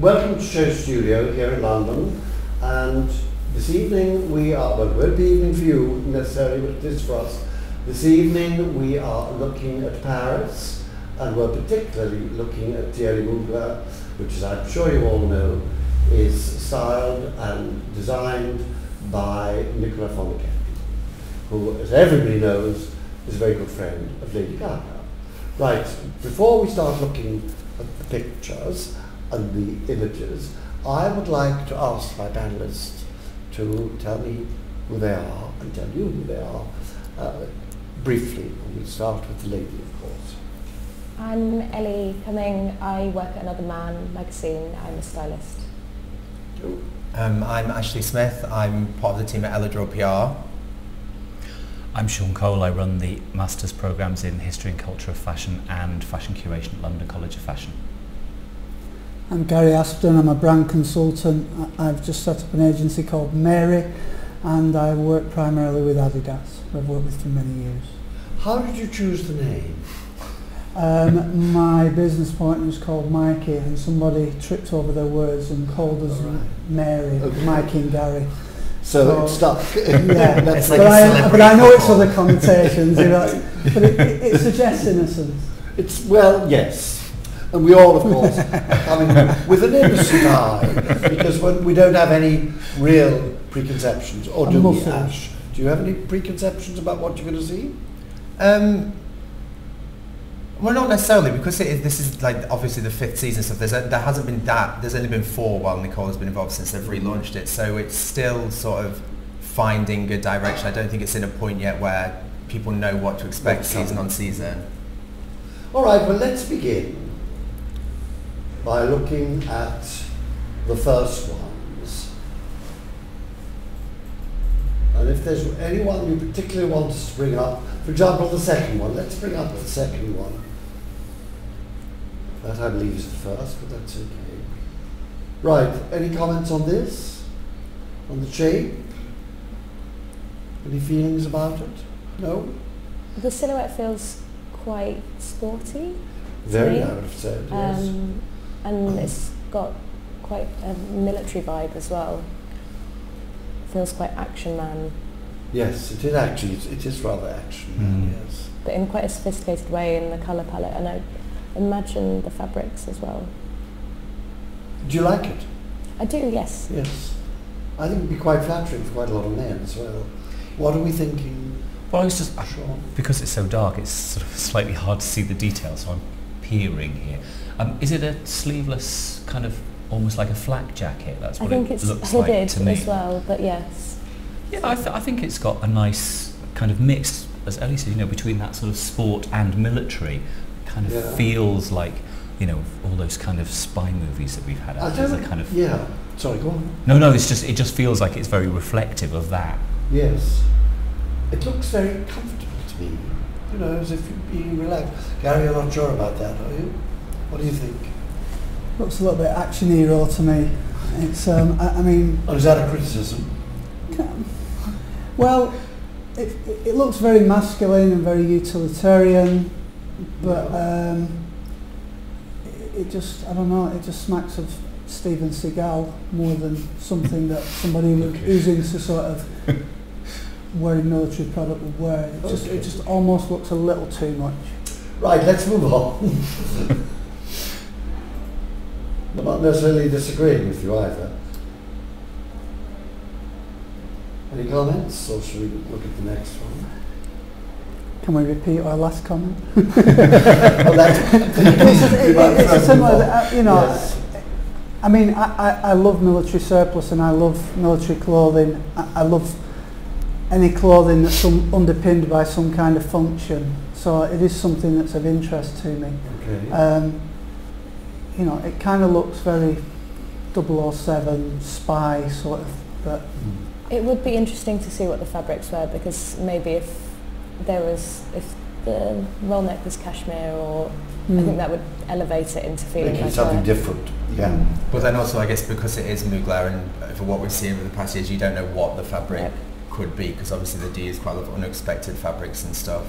Welcome to SHOWstudio here in London, and this evening we are, well, it won't be evening for you necessarily, but it is for us. This evening we are looking at Paris, and we're particularly looking at Mugler, which, as I'm sure you all know, is styled and designed by Nicolas Fontaine, who, as everybody knows, is a very good friend of Lady Gaga. Right, before we start looking at the pictures and the images, I would like to ask my panelists to tell me who they are and tell you who they are briefly. We'll start with the lady, of course. I'm Ellie Cumming. I work at Another Man magazine. I'm a stylist. I'm Ashley Smith. I'm part of the team at Ellie PR. I'm Shaun. I run the Master's Programmes in History and Culture of Fashion and Fashion Curation at London College of Fashion. I'm Gary Aspden. I'm a brand consultant. I've just set up an agency called Mary, and I work primarily with Adidas, who I've worked with for many years. How did you choose the name? My business partner is called Mikey, and somebody tripped over their words and called us Mary, Mikey and Gary. So it's stuck. Yeah, That's but, like but I know it's other connotations, you know, but it suggests innocence. It's, well, yes. And we all, of course, come in with an innocent eye, because when we don't have any real preconceptions, or do we, Ash? Do you have any preconceptions about what you're going to see? Well, not necessarily, because this is like obviously the 5th season, so there hasn't been that. There's only been 4 while Nicole has been involved since they've relaunched it, so it's still sort of finding a direction. I don't think it's in a point yet where people know what to expect season on season. All right, well, let's begin by looking at the first ones. And if there's anyone you particularly want us to bring up, for example, the second one, let's bring up the second one. That I believe is the first, but that's okay. Right, any comments on this? On the shape? Any feelings about it? No? The silhouette feels quite sporty. Very, I would have said, yes. And it's got quite a military vibe as well. Feels quite action man. Yes, it is actually, it is rather action man, yes. But in quite a sophisticated way in the colour palette, and I imagine the fabrics as well. Do you like it? I do, yes. Yes. I think it would be quite flattering for quite a lot of men as well. What are we thinking? Well, it's just Shaun? because it's so dark, it's sort of slightly hard to see the details, so I'm peering here. Is it a sleeveless kind of almost like a flak jacket? That's what it looks like to me. I think it's hooded as well, but yes. Yeah, I think it's got a nice kind of mix, as Ellie said, you know, between that sort of sport and military. Kind of feels like, you know, all those kind of spy movies that we've had. As a kind of Sorry, go on. No, it just feels like it's very reflective of that. Yes. It looks very comfortable to me. You know, as if you're being relaxed. Gary, you're not sure about that, are you? What do you think? Looks a little bit action hero to me. It's, I mean... Or is that a criticism? Well, it looks very masculine and very utilitarian, but it just, I don't know, it just smacks of Steven Seagal more than something that somebody who's into sort of wearing military product would wear. It just almost looks a little too much. Right, let's move on. I'm not necessarily disagreeing with you either. Any comments, or should we look at the next one? Can we repeat our last comment? Well, it's a similar, you know, yes. I mean, I love military surplus and I love military clothing. I love any clothing that's underpinned by some kind of function. So it is something that's of interest to me. Okay. You know, it kind of looks very 007 spy sort of, but... It would be interesting to see what the fabrics were, because maybe if the roll neck was cashmere, or I think that would elevate it into feeling Making like something different, yeah. But then also, I guess, because it is Mugler, and for what we've seen over the past years, you don't know what the fabric could be, because obviously the D is quite a lot of unexpected fabrics and stuff.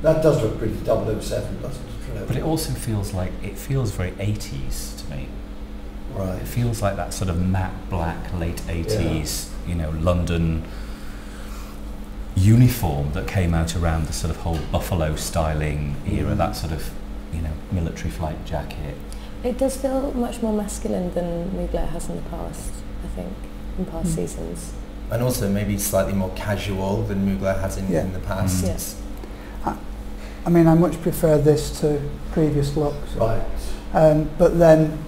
That does look pretty 007, doesn't it? But it also feels very 80s to me. Right. It feels like that sort of matte black late 80s, London uniform that came out around the sort of whole buffalo styling era, that sort of, military flight jacket. It does feel much more masculine than Mugler has in the past, I think, in past seasons. And also maybe slightly more casual than Mugler has in the past. Yes. I mean, I much prefer this to previous looks. Right. But then,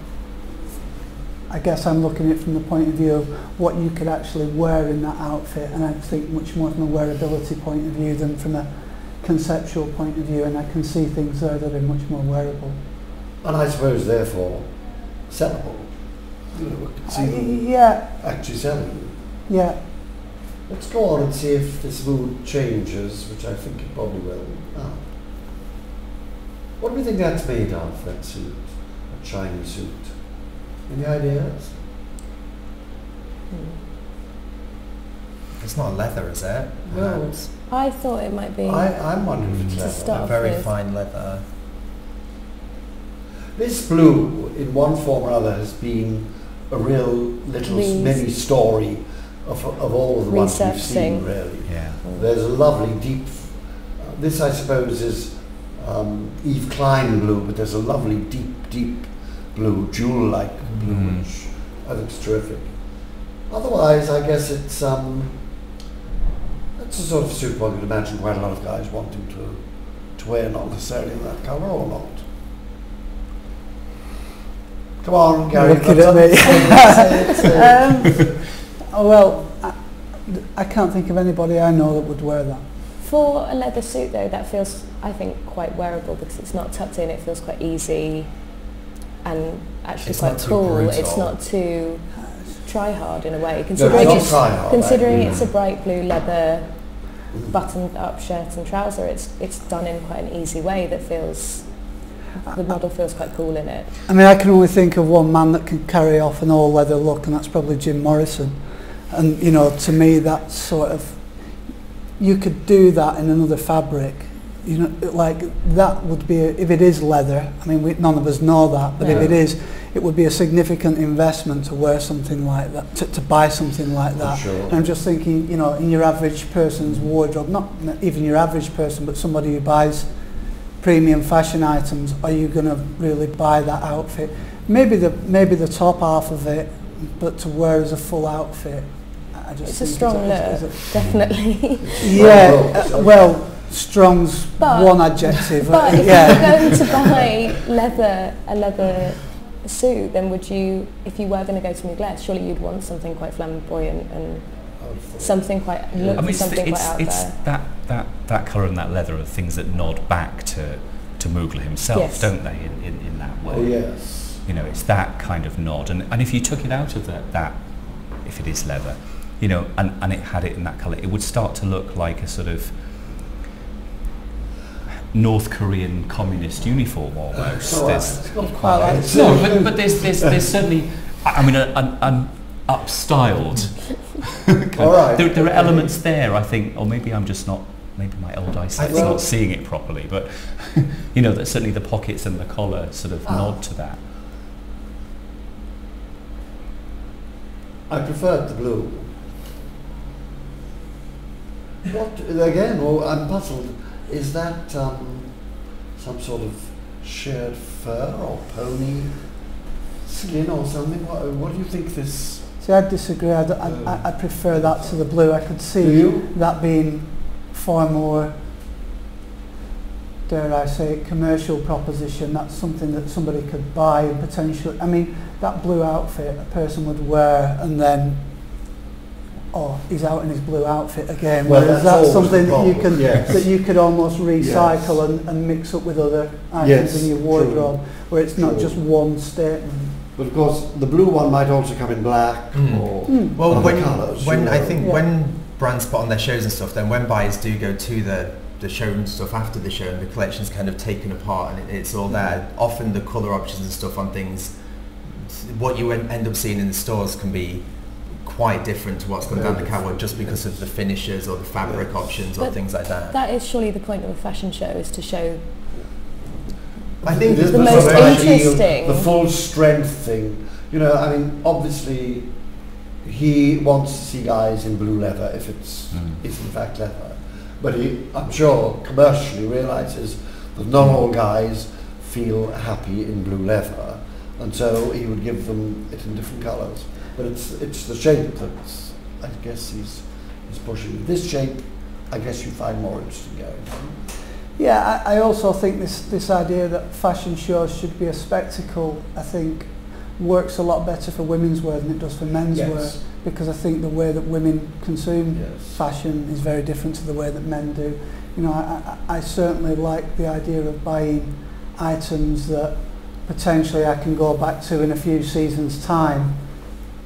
I guess I'm looking at it from the point of view of what you could actually wear in that outfit, and I think much more from a wearability point of view than from a conceptual point of view, and I can see things there that are much more wearable. And I suppose, therefore, sellable. We could see them actually selling. Yeah. Let's go on and see if this mood changes, which I think it probably will. What do we think that's made of, that suit? A shiny suit? Any ideas? It's not leather, is it? No. I thought it might be. I'm wondering if it's To leather. start A very with. fine leather. This blue, in one form or other, has been a real little mini story of all of the ones we've seen, Resurfacing. really. Yeah. There's a lovely deep, this I suppose is Eve Klein blue, but there's a lovely deep blue, jewel-like blue, which I think is terrific. Otherwise, I guess it's a sort of suit one could imagine quite a lot of guys wanting to wear, not necessarily in that colour or not. Come on, Gary. Looking at me. Say it. Well, I can't think of anybody I know that would wear that. For a leather suit though, that feels, I think, quite wearable because it's not tucked in, it feels quite easy and actually It's quite not too cool. brutal. It's not too try hard in a way, No, considering it's not try hard, considering actually. it's a bright blue leather buttoned up shirt and trouser. It's done in quite an easy way that feels, the model feels quite cool in it. I mean, I can only think of one man that can carry off an all-leather look, and that's probably Jim Morrison. And, to me, that's sort of, you could do that in another fabric. Like, that would be, if it is leather, I mean, none of us know that, but if it is, it would be a significant investment to wear something like that, to buy something like that. Sure. And I'm just thinking, in your average person's wardrobe, not even your average person, but somebody who buys premium fashion items, are you going to really buy that outfit? Maybe the top half of it, but to wear as a full outfit, I just It's a think strong look, definitely. well, strong's But- one adjective. But if yeah. you were going to buy a leather suit, then would you, if you were going to go to Mugler, surely you'd want something quite flamboyant and something quite, look for something quite out it's there. that colour and that leather are things that nod back to Mugler himself, Yes. don't they, in that way? Oh, yes. It's that kind of nod. And if you took it out of that if it is leather, and it had it in that colour, it would start to look like a sort of North Korean communist uniform almost. It's not quite like No, but there's certainly, I mean, an upstyled. All right. There are elements there, I think, or maybe I'm just not. Maybe my old eyesight's Well- not seeing it properly, but that certainly the pockets and the collar sort of nod to that. I preferred the blue. What, again, I'm puzzled. Is that some sort of shared fur or pony skin or something? What do you think this... See, I disagree. I prefer that to the blue. I could Do see you? that being far more, dare I say, commercial proposition. That's something that somebody could buy and potentially. I mean, that blue outfit a person would wear and then, he's out in his blue outfit again. Well, Whereas that's that's always something the that you problem, can yes. that you could almost recycle Yes. and mix up with other items Yes, in your true. wardrobe, where it's not True. just one statement. But of course, the blue one might also come in black or Well, other colours. when I sure. think Yeah. when brands put on their shows and stuff, then when buyers do go to the show and stuff after the show, and the collection's kind of taken apart and it's all there. Often the colour options and stuff on things, what you end up seeing in the stores can be quite different to what's gone down the catwalk just because of the finishes or the fabric options or things like that. That is surely the point of a fashion show, is to show I think the most interesting, the full strength thing. You know, I mean, obviously, he wants to see guys in blue leather if it's in fact leather, but he, I'm sure, commercially realizes that not all guys feel happy in blue leather, and so he would give them it in different colours. But it's the shape that's, I guess, he's pushing. This shape, I guess you find more interesting going. Yeah, I also think this idea that fashion shows should be a spectacle, I think, works a lot better for women's wear than it does for men's wear, because I think the way that women consume fashion is very different to the way that men do. You know, I certainly like the idea of buying items that potentially I can go back to in a few seasons' time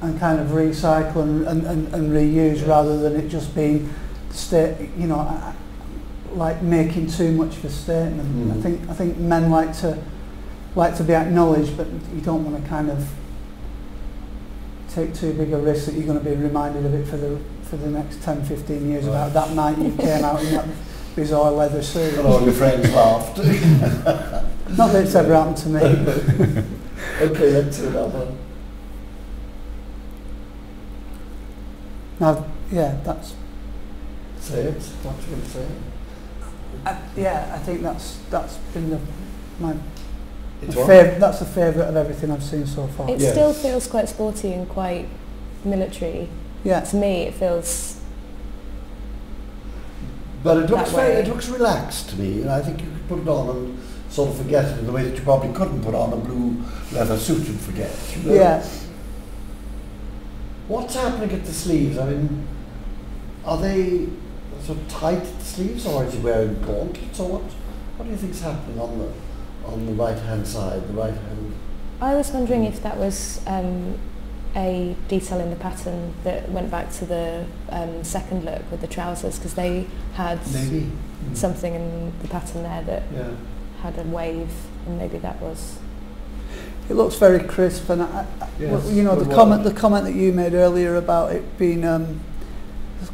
and kind of recycle and reuse, rather than it just being, like making too much of a statement. I think men like to be acknowledged, but you don't want to kind of take too big a risk that you're going to be reminded of it for the next 10-15 years about that night you came out in that bizarre leather suit. And all your friends laughed. Not that it's ever happened to me. Okay, let's do another one. Now, yeah, that's... Say it. What are you going to say? I think that's been that's the favourite of everything I've seen so far. It still feels quite sporty and quite military. Yeah. To me, it feels. But it looks relaxed to me, and I think you could put it on and sort of forget it in the way that you probably couldn't put on a blue leather suit and forget. You know? Yeah. What's happening at the sleeves? I mean, are they sort of tight at the sleeves, or is he wearing gauntlets, or what? What do you think's happening on the right hand side, the right hand? I was wondering if that was a detail in the pattern that went back to the second look with the trousers, because they had something in the pattern there that had a wave, and maybe that was. It looks very crisp, and the comment that you made earlier about it being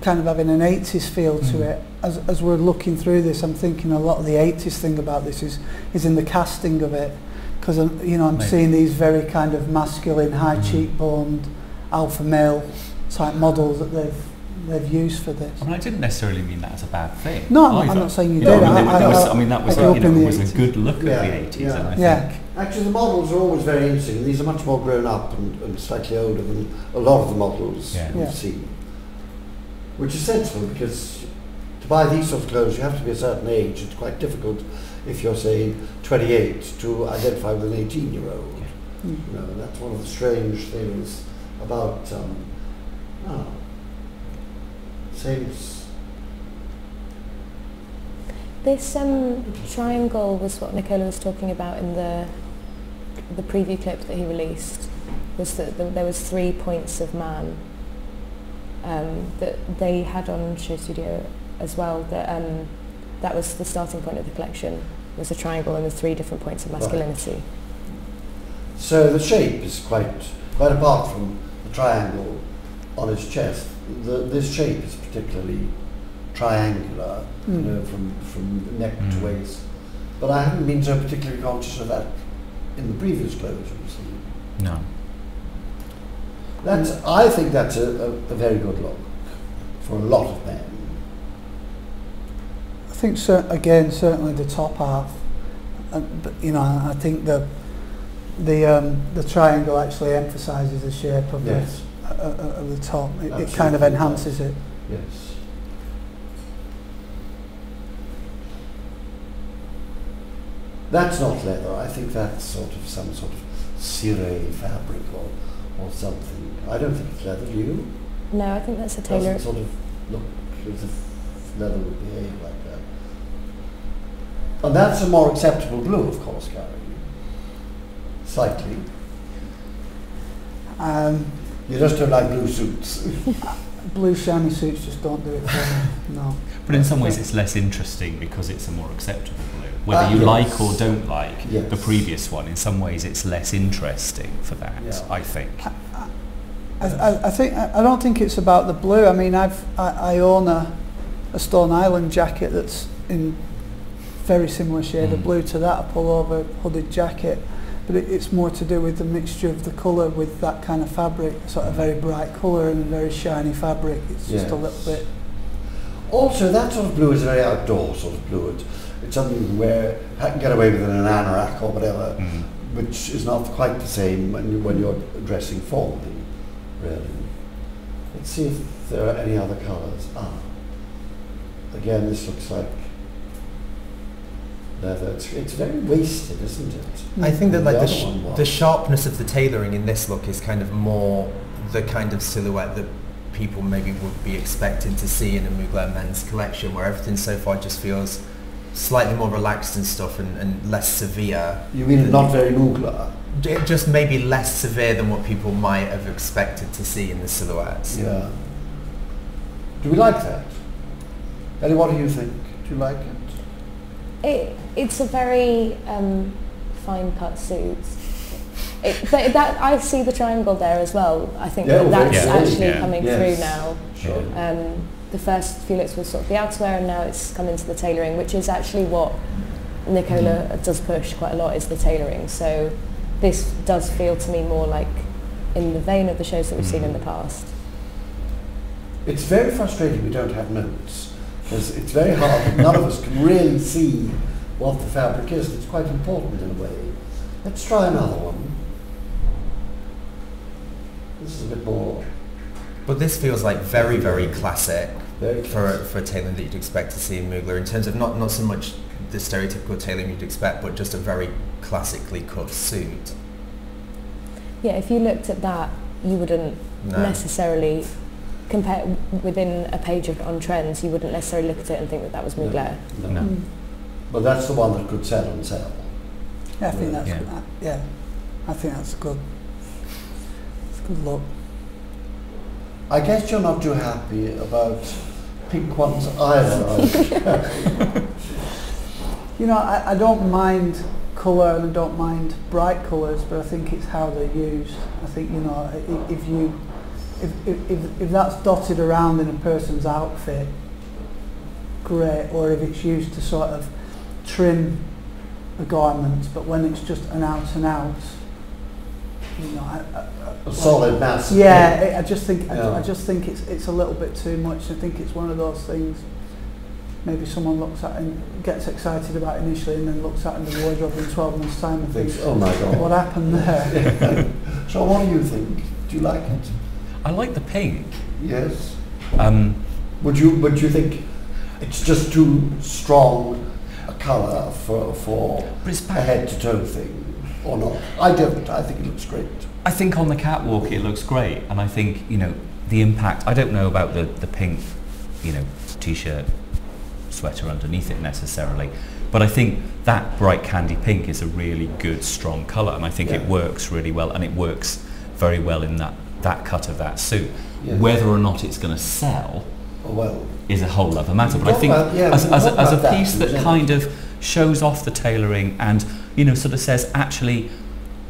kind of having an 80s feel to it. As we're looking through this, I'm thinking a lot of the 80s thing about this is in the casting of it, because I'm seeing these very kind of masculine, high cheekboned, alpha male type models that they've used for this. I mean, I didn't necessarily mean that as a bad thing. No, I'm not saying you did. That was a good look at the 80s, and I think. Actually, the models are always very interesting. These are much more grown up and slightly older than a lot of the models we've seen. Which is sensible, because to buy these sort of clothes you have to be a certain age. It's quite difficult if you're, say, 28 to identify with an 18-year-old. You know, and that's one of the strange things about Saints. This triangle was what Nicola was talking about in the preview clip that he released. Was that there was 3 points of man. That they had on SHOWstudio as well, that was the starting point of the collection, was a triangle and the 3 different points of masculinity. Right. So the shape is quite apart from the triangle on his chest, this shape is particularly triangular, you know, from neck to waist. But I haven't been so particularly conscious of that in the previous clothes we've seen. No. I think that's a very good look for a lot of men. I think certainly the top half, but I think the triangle actually emphasises the shape of the top. It kind of enhances it. Yes. That's not leather. I think that's sort of some sort of ciré fabric or something. I don't think it's leather, do you? No, I think that's a tailor. It doesn't sort of look as if leather would behave like that. And that's a more acceptable blue, of course, Gary. Slightly. You just don't like blue suits. Blue shiny suits just don't do it for me, no. But in some ways it's less interesting because it's a more acceptable blue. Whether you like or don't like the previous one, in some ways it's less interesting for that, I think. I don't think it's about the blue. I mean, I own a Stone Island jacket that's in very similar shade of blue to that, a pullover hooded jacket, but it's more to do with the mixture of the colour with that kind of fabric, sort of very bright colour and a very shiny fabric. It's just a little bit. Also, that sort of blue is a very outdoor sort of blue. It's something you can wear, can get away with in an anorak or whatever, which is not quite the same when you're dressing formally, really. Let's see if there are any other colours. Again, this looks like leather. It's very wasted, isn't it? I think that like the sharpness of the tailoring in this look is kind of more the kind of silhouette that people maybe would be expecting to see in a Mugler men's collection, where everything so far just feels slightly more relaxed and stuff and less severe. You mean not very Mugler? Just maybe less severe than what people might have expected to see in the silhouettes. Yeah. Do we like that? Ellie, what do you think? Do you like it? It's a very fine cut suit. But that I see the triangle there as well. I think that's actually coming through now. Sure. The first Felix was sort of the outerwear, and now it's come into the tailoring, which is actually what Nicola does push quite a lot, is the tailoring. So this does feel to me more like in the vein of the shows that we've seen in the past. It's very frustrating we don't have notes, because it's very hard. None of us can really see what the fabric is. It's quite important in a way. Let's try another one. This is a bit more. But this feels like very, very classic, for classic. a tailoring that you'd expect to see in Mugler, in terms of not so much the stereotypical tailoring you'd expect, but just a very classically cut suit. Yeah, if you looked at that, you wouldn't necessarily compare within a page on trends. You wouldn't necessarily look at it and think that that was Mugler. No. But that's the one that could sell and sell. Yeah, I think that's I think that's good. It's a good look. I guess you're not too happy about pink ones either, are you? You know, I don't mind colour and I don't mind bright colours, but I think it's how they're used. I think, you know, if that's dotted around in a person's outfit, great. Or if it's used to sort of trim a garment, but when it's just an out and out, you know, a solid mass. Yeah, I just think it's a little bit too much. I think it's one of those things. Maybe someone looks at and gets excited about initially, and then looks at it in the wardrobe in 12 months' time and thinks, "Oh my God, what happened there?" So, what do you think? Do you like it? I like the pink. Yes. Would you think it's just too strong a colour for a head to toe thing, or not? I don't. I think it looks great. I think on the catwalk it looks great, and I think, you know, the impact. I don't know about the pink, you know, t-shirt, sweater underneath it necessarily, but I think that bright candy pink is a really good strong colour, and I think it works really well, and it works very well in that cut of that suit. Whether or not it's going to sell is a whole other matter, but I think as a piece that kind of shows off the tailoring and, you know, sort of says, actually,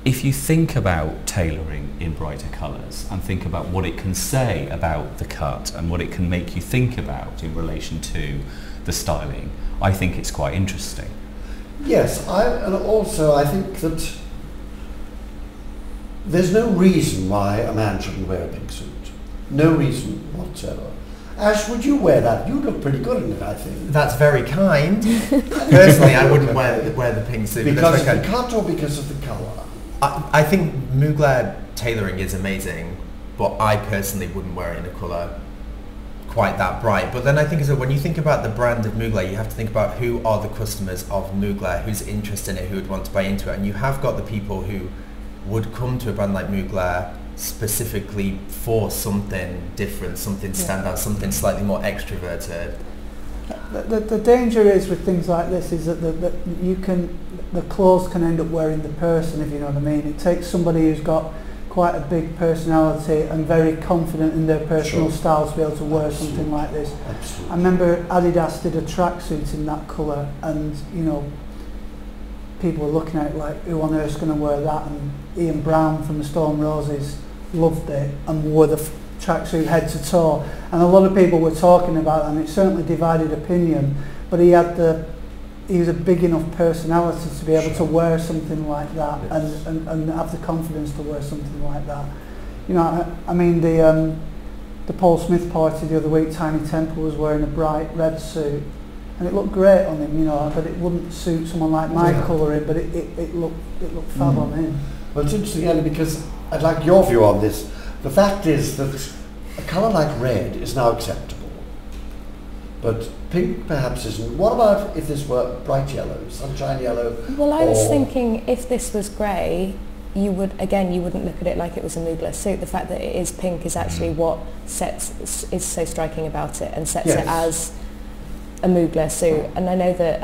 if you think about tailoring in brighter colours and think about what it can say about the cut and what it can make you think about in relation to the styling, I think it's quite interesting. Yes, and also I think that there's no reason why a man shouldn't wear a pink suit. No reason whatsoever. Ash, would you wear that? You look pretty good in it, I think. That's very kind. Personally, I wouldn't wear the pink suit. Because of the cut or because of the colour? I think Mugler tailoring is amazing, but I personally wouldn't wear it in a colour quite that bright. But then I think when you think about the brand of Mugler, you have to think about who are the customers of Mugler, who's interested in it, who would want to buy into it. And you have got the people who would come to a brand like Mugler specifically for something different, something standout, something slightly more extroverted. The danger is with things like this is that the clothes can end up wearing the person, if you know what I mean. It takes somebody who's got quite a big personality and very confident in their personal style to be able to wear something like this. Absolutely. I remember Adidas did a tracksuit in that colour, and, you know, people were looking at it like, who on earth's going to wear that? And Ian Brown from the Stone Roses loved it and wore the tracksuit head to toe. And a lot of people were talking about it, and it certainly divided opinion. But he was a big enough personality to be able to wear something like that, Yes. and have the confidence to wear something like that. You know, I mean the Paul Smith party the other week, Tiny Temple was wearing a bright red suit, and it looked great on him, you know, but it wouldn't suit someone like my colouring, but it looked fab on him. Well, it's interesting, Ellie, because I'd like your view on this. The fact is that a colour like red is now acceptable, but pink perhaps isn't. What about if this were bright yellow, sunshine yellow? Well, I was thinking if this was grey, you wouldn't look at it like it was a Mugler suit. The fact that it is pink is actually what is so striking about it and sets it as a Mugler suit. And I know that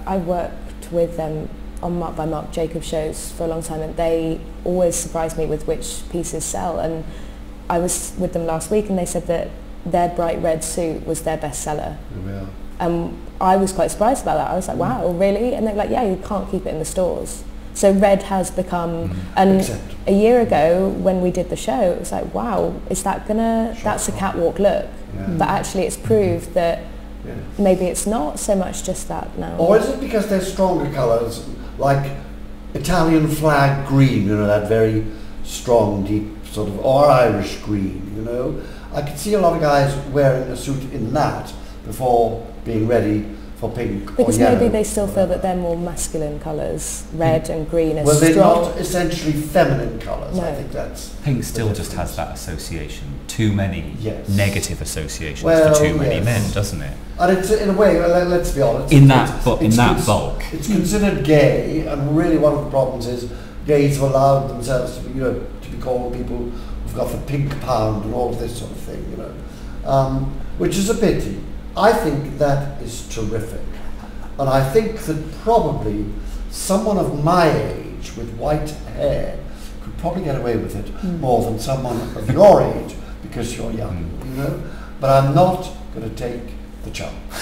I worked with them on Mark by Mark Jacob shows for a long time, and they always surprise me with which pieces sell. And I was with them last week, and they said that their bright red suit was their bestseller. I was quite surprised about that. I was like, wow, really? And they're like, yeah, you can't keep it in the stores. So red has become, and a year ago when we did the show, it was like, wow, is that that's a catwalk look? But actually it's proved that maybe it's not so much just that now. Or is it because they're stronger colours, like Italian flag green, you know, that very strong, deep sort of, or Irish green, you know? I could see a lot of guys wearing a suit in that before being ready for pink because or yellow. maybe they still feel that they're more masculine colours. Red and green are well, they're strong. not essentially feminine colours. No. I think that's pink still just has that association. Too many negative associations well, for too many men, doesn't it? And it's in a way, let's be honest. In that bulk, it's considered gay, and really one of the problems is gays have allowed themselves to be, you know, to be called people who've got the pink pound and all of this sort of thing, you know, which is a pity. I think that is terrific, and I think that probably someone of my age with white hair could probably get away with it more than someone of your age because you're young, you know. But I'm not going to take the chance.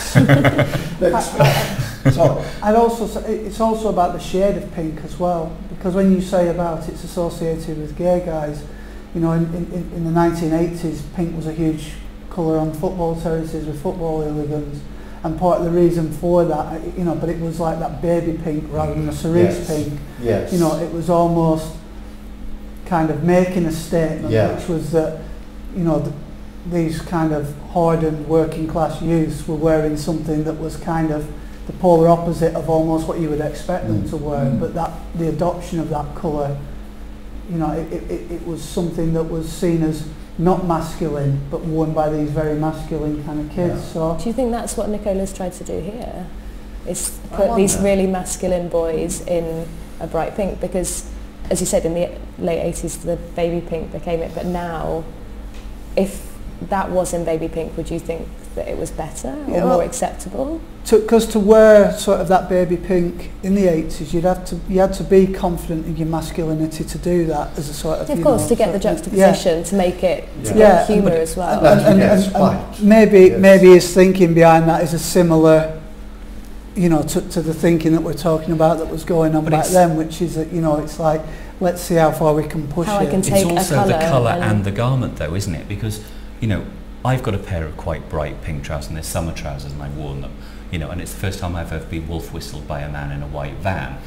Sorry. I'd also say it's also about the shade of pink as well, because when you say about it's associated with gay guys, you know, in the 1980s, pink was a huge colour on football terraces with football hooligans, and part of the reason for that, you know, but it was like that baby pink rather than a cerise pink. Yes. You know, it was almost kind of making a statement, which was that, you know, these kind of hardened working class youths were wearing something that was kind of the polar opposite of almost what you would expect them to wear, but that the adoption of that colour, you know, it was something that was seen as not masculine, but worn by these very masculine kind of kids. So, do you think that's what Nicola's tried to do here? Is put these really masculine boys in a bright pink? Because, as you said, in the late 80s, the baby pink became it. But now, if that was in baby pink, would you think that it was better or more acceptable? Because to wear sort of that baby pink in the 80s, you had to be confident in your masculinity to do that as a sort of, of course, know, to get the juxtaposition, to make it to get humour as well. And maybe his thinking behind that is a similar, you know, to the thinking that we're talking about that was going on back then, which is that, you know, it's like, let's see how far we can push it. It's also the colour and the garment though, isn't it? Because, you know, I've got a pair of quite bright pink trousers, and they're summer trousers, and I've worn them, you know, and it's the first time I've ever been wolf whistled by a man in a white van.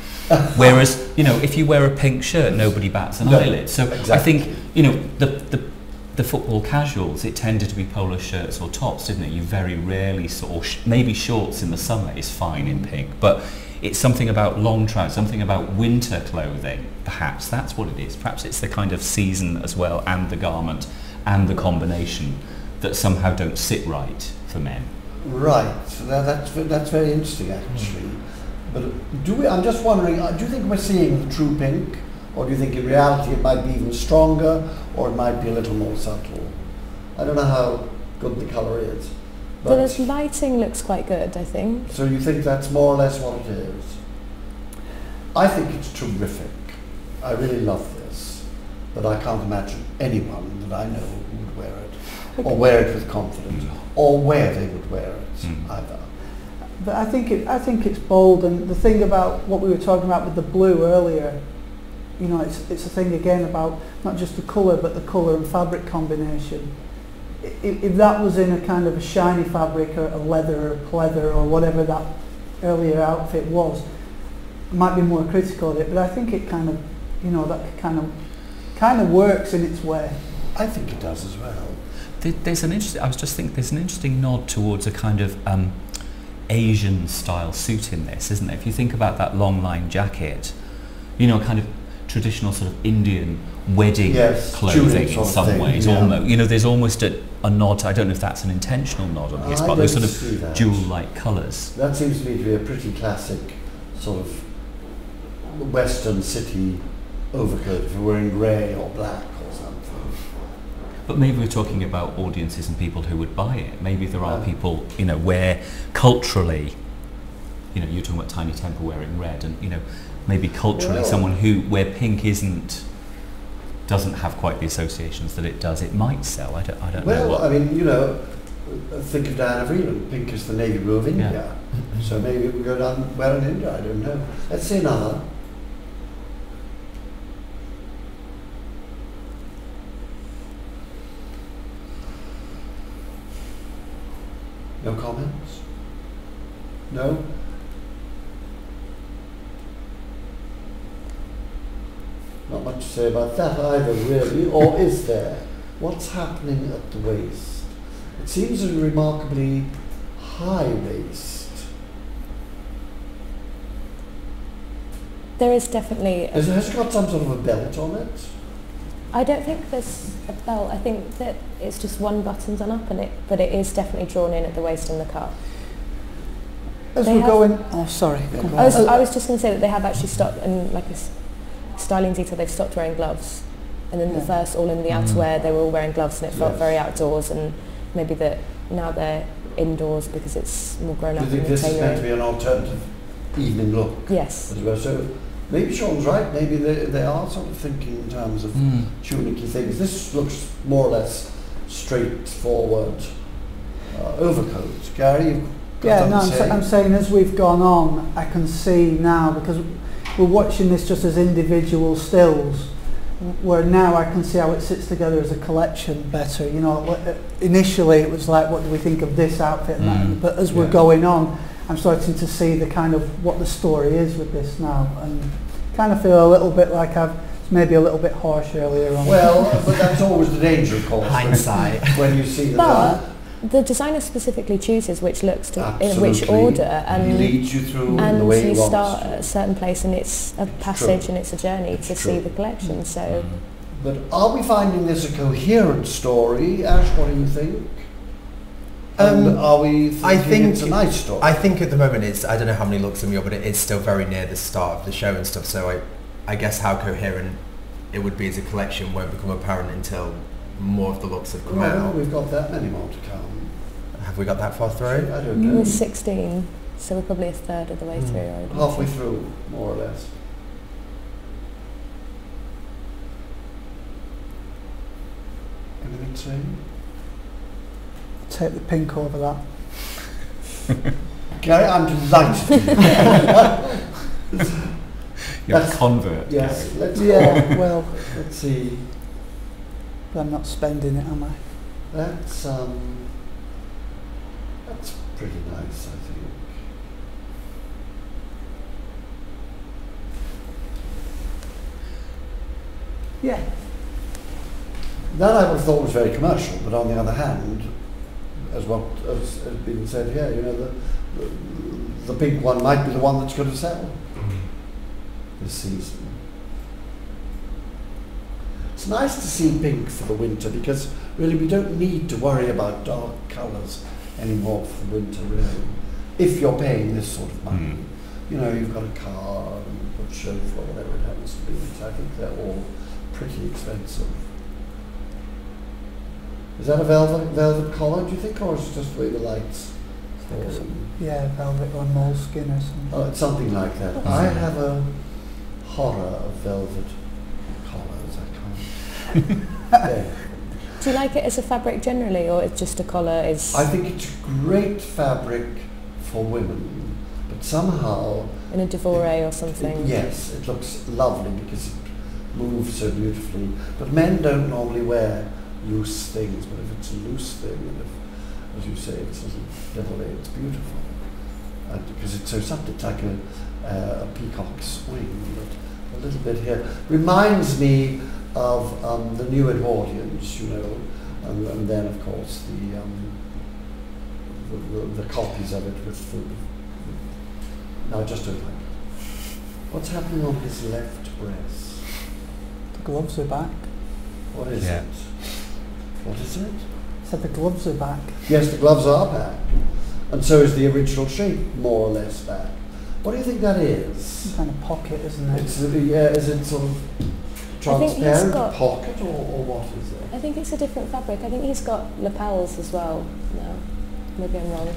Whereas, you know, if you wear a pink shirt, nobody bats an eyelid. So I think, you know, the football casuals, it tended to be polo shirts or tops, didn't it? You very rarely saw, maybe shorts in the summer is fine in pink, but it's something about long trousers, something about winter clothing, perhaps that's what it is. Perhaps it's the kind of season as well, and the garment, and the combination that somehow don't sit right for men. Right, so that's very interesting actually. But I'm just wondering, do you think we're seeing the true pink, or do you think in reality it might be even stronger, or it might be a little more subtle? I don't know how good the colour is. But the lighting looks quite good, I think. So you think that's more or less what it is? I think it's terrific. I really love this, but I can't imagine anyone that I know who would wear it, or wear it with confidence, or where they would wear it either. But I think it's bold, and the thing about what we were talking about with the blue earlier, you know, it's a thing again about not just the colour, but the colour and fabric combination. If that was in a kind of a shiny fabric or a leather or pleather or whatever that earlier outfit was, I might be more critical of it, but I think it kind of, you know, that kind of works in its way. I think it does as well. There's an interesting, I was just thinking, there's an interesting nod towards a kind of Asian style suit in this, isn't there? If you think about that long line jacket, you know, kind of traditional sort of Indian wedding clothing in some ways, almost. You know, there's almost a nod. I don't know if that's an intentional nod on his part. Those sort of jewel-like colours. That seems to me to be a pretty classic sort of Western city overcoat if you're wearing grey or black or something. But maybe we're talking about audiences and people who would buy it. Maybe there are people, you know, where culturally, you know, you're talking about Tiny Temper wearing red, and you know, maybe culturally someone where pink doesn't have quite the associations that it does, it might sell. I don't know. Well, I mean, you know, think of Diana Vreeland. Pink is the navy blue of India. Yeah. So maybe we go down and wear it in India. I don't know. Let's see another. No comments? No? Not much to say about that either, really, or is there? What's happening at the waist? It seems a remarkably high waist. There is definitely... Has it got some sort of a belt on it? I don't think there's a belt. I think that it's just one button's on up, but it is definitely drawn in at the waist and the cuff. As we're going... Oh, sorry. I was just going to say that they have actually stopped, and like a styling detail, they've stopped wearing gloves. And then the first, all in the outerwear, they were all wearing gloves, and it felt very outdoors, and maybe that now they're indoors because it's more grown up. Do you think this is meant to be an alternative evening look? Yes. As well? So maybe Shaun's right. Maybe they are sort of thinking in terms of tunicky things. This looks more or less straightforward overcoat. Gary, you've got I'm saying as we've gone on, I can see now, because we're watching this just as individual stills, where now I can see how it sits together as a collection better. You know, initially it was like, what do we think of this outfit? But as we're going on, I'm starting to see the kind of what the story is with this now, and kind of feel a little bit like I've maybe a little bit harsh earlier on. Well, but that's always the danger, of course. Hindsight. When you see the the designer specifically chooses which looks to in which order, and he leads you through and the way you he start wants at a certain place, and it's a passage and it's a journey to see the collection. So, but are we finding this a coherent story? Ash, what do you think? And are we thinking it's a nice story? I think at the moment it's, I don't know how many looks in me, but it's still very near the start of the show and stuff, so I guess how coherent it would be as a collection won't become apparent until more of the looks have come out. We've got that many more to come. Have we got that far through? I don't know. We're 16, so we're probably a third of the way through. Halfway through, more or less. Anything to say? Take the pink over that. Gary, I'm delighted. You're a convert. Yes, let's well, let's see. But I'm not spending it, am I? That's pretty nice, I think. Yeah. That I would have thought was very commercial, but on the other hand, as has been said here, you know, the pink one might be the one that's going to sell this season. It's nice to see pink for the winter, because really we don't need to worry about dark colours anymore for the winter, really. If you're paying this sort of money, you know, you've got a car and a chauffeur or whatever it happens to be. So I think they're all pretty expensive. Is that a velvet collar, do you think, or is it just the way the lights fall? Yeah, velvet or moleskin or something. Oh, it's something like that. I have a horror of velvet collars. I can't. Yeah. Do you like it as a fabric generally, or it's just a collar? I think it's great fabric for women, but somehow in a devoré or something. Yes, it looks lovely because move so beautifully. But men don't normally wear loose things, but if it's a loose thing, and if, as you say, it's a little devilly, it's beautiful. Because it's so subtle, it's like a peacock's wing, but a little bit here. Reminds me of the new Edwardians, you know, and then of course the copies of it with the. No, just don't like it. What's happening on his left breast? The gloves are back. What is it? What is it? Said the gloves are back. Yes, the gloves are back. And so is the original shape, more or less, back. What do you think that is? Some kind of pocket, isn't it? It's is it sort of transparent pocket, or what is it? I think it's a different fabric. I think he's got lapels as well now. Maybe I'm wrong.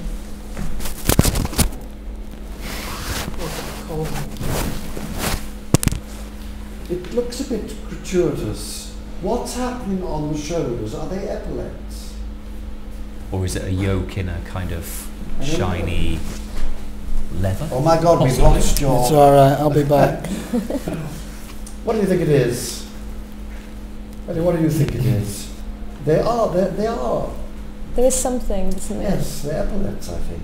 It looks a bit gratuitous. What's happening on the shoulders? Are they epaulets? Or is it a yoke in a kind of shiny leather? Oh my God, we've lost your... It's alright, I'll be back. What do you think it is? Ellie, what do you think it is? They are. There is something, isn't there? Yes, they're epaulets, I think.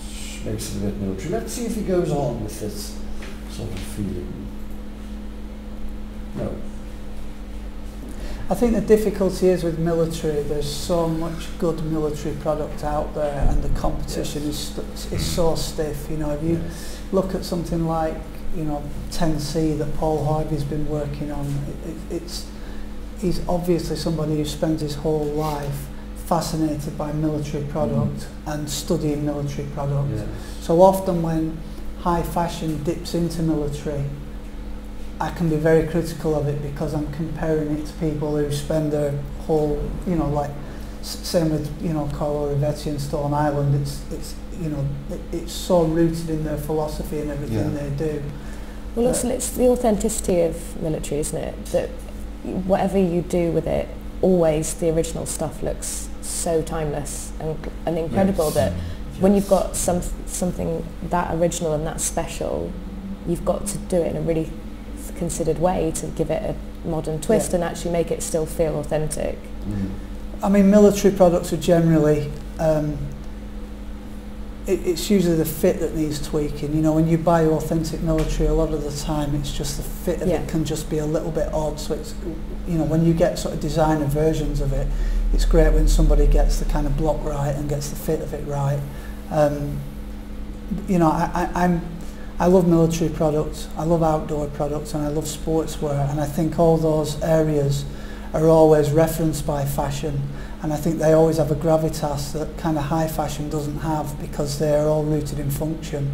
Which makes it a bit military. Let's see if he goes on with this sort of feeling. No. I think the difficulty is with military, there's so much good military product out there and the competition is so stiff. You know, if you look at something like, you know, 10C that Paul Harvey's been working on, he's obviously somebody who spends his whole life fascinated by military product and studying military product. Yeah. So often when high fashion dips into military, I can be very critical of it because I'm comparing it to people who spend their whole, you know, like same with, you know, Carlo Rivetti and Stone Island. It's you know, it's so rooted in their philosophy and everything they do. Well, it's the authenticity of military, isn't it? That whatever you do with it, always the original stuff looks so timeless and incredible that when you've got something that original and that special, you've got to do it in a really considered way to give it a modern twist and actually make it still feel authentic. I mean, military products are generally it's usually the fit that needs tweaking. You know, when you buy authentic military, a lot of the time it's just the fit of it can just be a little bit odd. So it's, you know, when you get sort of designer versions of it, it's great when somebody gets the kind of block right and gets the fit of it right. You know, I love military products, I love outdoor products, and I love sportswear, and I think all those areas are always referenced by fashion, and I think they always have a gravitas that kind of high fashion doesn't have because they're all rooted in function,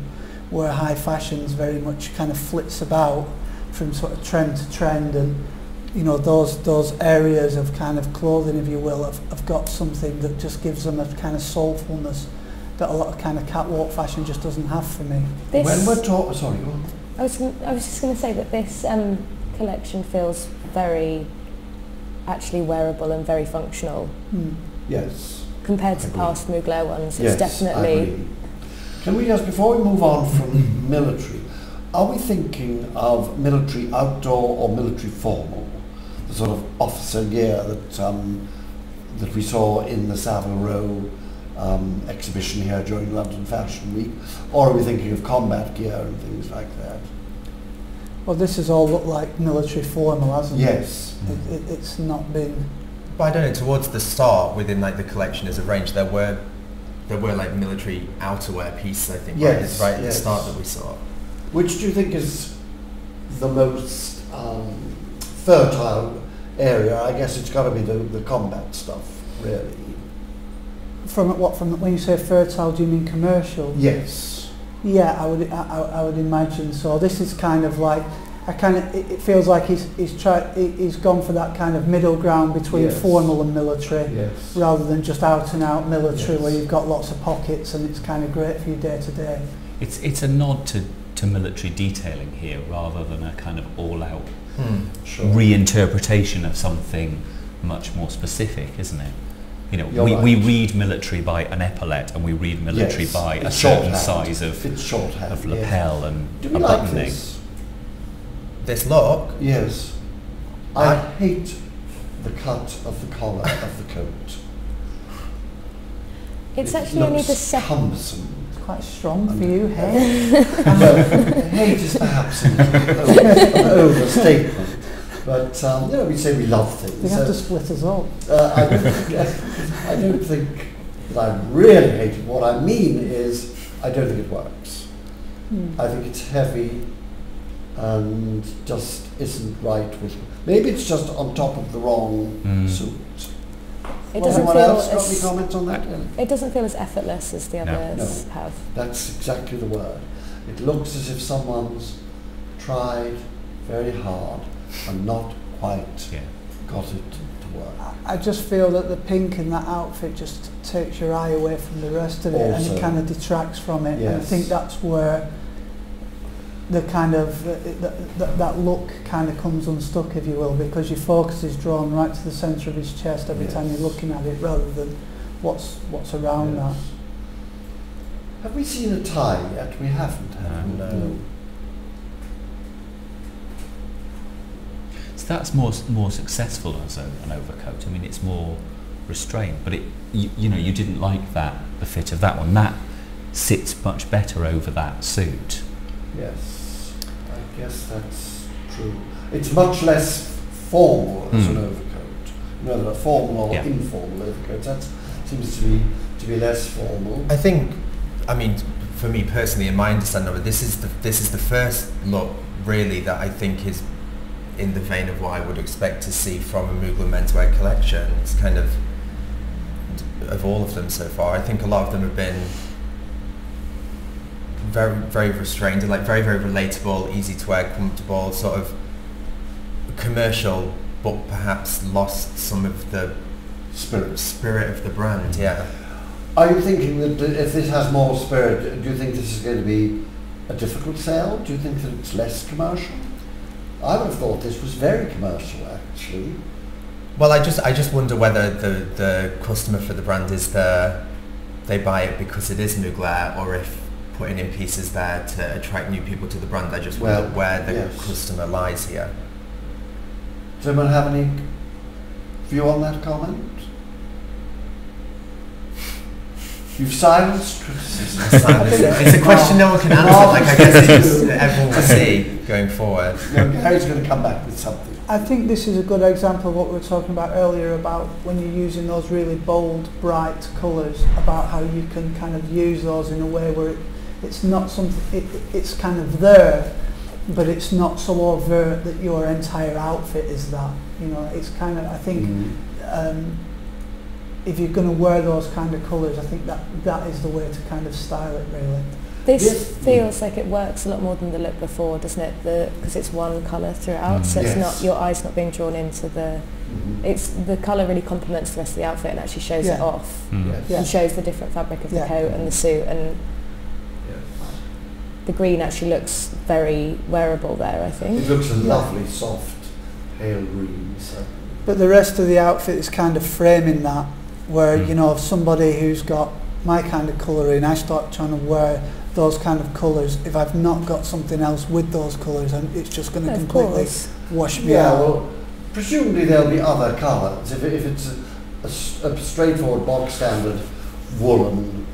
where high fashion's very much kind of flits about from sort of trend to trend, and you know, those areas of kind of clothing, if you will, have got something that just gives them a kind of soulfulness that a lot of kind of catwalk fashion just doesn't have for me. When we're talking, sorry, go on. I was just going to say that this collection feels very actually wearable and very functional. Yes. Compared to past Mugler ones, it's definitely. Can we just, before we move on from military, are we thinking of military outdoor or military formal, the sort of officer gear that we saw in the Savile Row exhibition here during London Fashion Week, or are we thinking of combat gear and things like that? Well, this has all looked like military formal, hasn't it? Yes. It's not been... But I don't know, towards the start, within like the collection as a range, there were like military outerwear pieces, I think, right at the start that we saw. Which do you think is the most fertile area? I guess it's got to be the combat stuff, really. From when you say fertile, do you mean commercial? Yes. Yeah, I would imagine so. This is kind of like it feels like he's gone for that kind of middle ground between formal and military, rather than just out and out military where you've got lots of pockets and it's kind of great for you day to day. It's a nod to military detailing here rather than a kind of all-out reinterpretation of something much more specific, isn't it? You know, we read military by an epaulette and we read military by a certain size of lapel and a buttoning. this look. Yes. I hate the cut of the collar of the coat. It's It actually only looks the second. cumbersome. It's quite strong for you, hey? Well, hate is perhaps an overstatement, but we say we love things. They have to split us up. I don't think that I really hate it. What I mean is, I don't think it works. I think it's heavy and just isn't right with. Maybe it's just on top of the wrong suit. It doesn't Anyone feel else got as, any comments on that? it doesn't feel as effortless as the others No. have. That's exactly the word. It looks as if someone's tried very hard and not quite got it to work. I just feel that the pink in that outfit just takes your eye away from the rest of it, and Also. it kind of detracts from it. Yes. And I think that's where the kind of that look kind of comes unstuck, if you will, because your focus is drawn right to the centre of his chest every time you're looking at it, rather than what's around that. Have we seen a tie yet? We haven't, have we? No. So that's more successful as an overcoat. I mean, it's more restrained, but you didn't like the fit of that one. That sits much better over that suit. Yes, I guess that's true. It's much less formal as an overcoat. A formal or informal overcoat. That seems to be less formal. I think, I mean, for me personally, in my understanding of it, this is the first look really that I think is in the vein of what I would expect to see from a Mugler menswear collection. It's kind of all of them so far. I think a lot of them have been very, very restrained and like very, very relatable, easy to wear, comfortable, sort of commercial, but perhaps lost some of the spirit of the brand. Yeah. Are you thinking that if this has more spirit, do you think this is going to be a difficult sale? Do you think that it's less commercial? I would have thought this was very commercial, actually. Well, I just wonder whether the customer for the brand is they buy it because it is Mugler, or if putting in pieces there to attract new people to the brand. I just wonder where the customer lies here. Does anyone have any view on that comment? You've silenced criticism. It's a question no one can answer. Like I guess it's just everyone will see going forward. No, Gary's going to come back with something. I think this is a good example of what we were talking about earlier about when you're using those really bold, bright colours, about how you can kind of use those in a way where it's not something, it's kind of there, but it's not so overt that your entire outfit is that. It's kind of, I think, if you're going to wear those kind of colours, I think that is the way to kind of style it, really. This feels like it works a lot more than the look before, doesn't it? Because it's one colour throughout, so it's not, your eye's not being drawn into the. It's the colour really complements the rest of the outfit and actually shows it off. And shows the different fabric of the coat and the suit, and the green actually looks very wearable there, I think. It looks a lovely, soft, pale green. So. But the rest of the outfit is kind of framing that, where if somebody who's got my kind of colouring, I start trying to wear those kind of colours, if I've not got something else with those colours, and it's just going to completely wash me out. Well, presumably there'll be other colours. If it's a straightforward bog standard woolen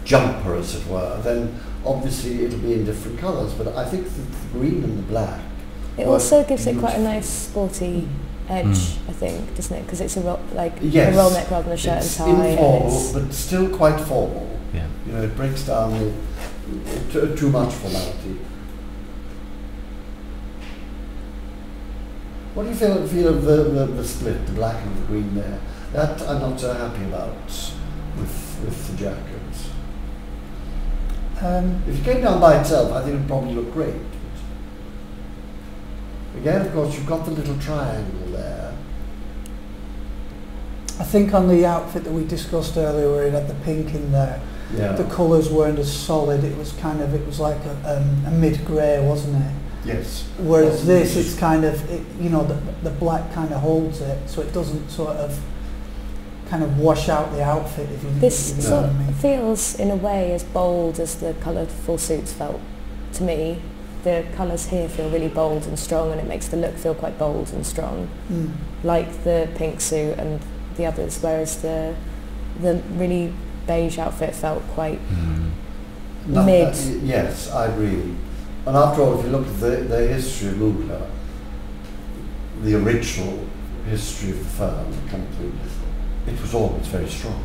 jumper, as it were, then obviously it'll be in different colours. But I think the green and the black. It also gives it quite a nice sporty edge, I think, doesn't it? Because it's a roll neck rather than a shirt and tie. It's informal, but still quite formal. Yeah. It breaks down too much formality. What do you feel of the split, the black and the green there? That I'm not so happy about with the jacket. If it came down by itself, I think it would probably look great. But again, of course, you've got the little triangle there. I think on the outfit that we discussed earlier, where it had the pink in there, the colours weren't as solid. It was like a mid-grey, wasn't it? Yes. Whereas this, it's kind of, the black kind of holds it, so it doesn't sort of kind of wash out the outfit. If you know what I mean. Feels in a way as bold as the colourful suits felt to me. the colours here feel really bold and strong, and it makes the look feel quite bold and strong, like the pink suit and the others, whereas the really beige outfit felt quite mid. Yes, I agree. And after all, if you look at the history of Mugler, the original history of the firm, the company, it was always very strong,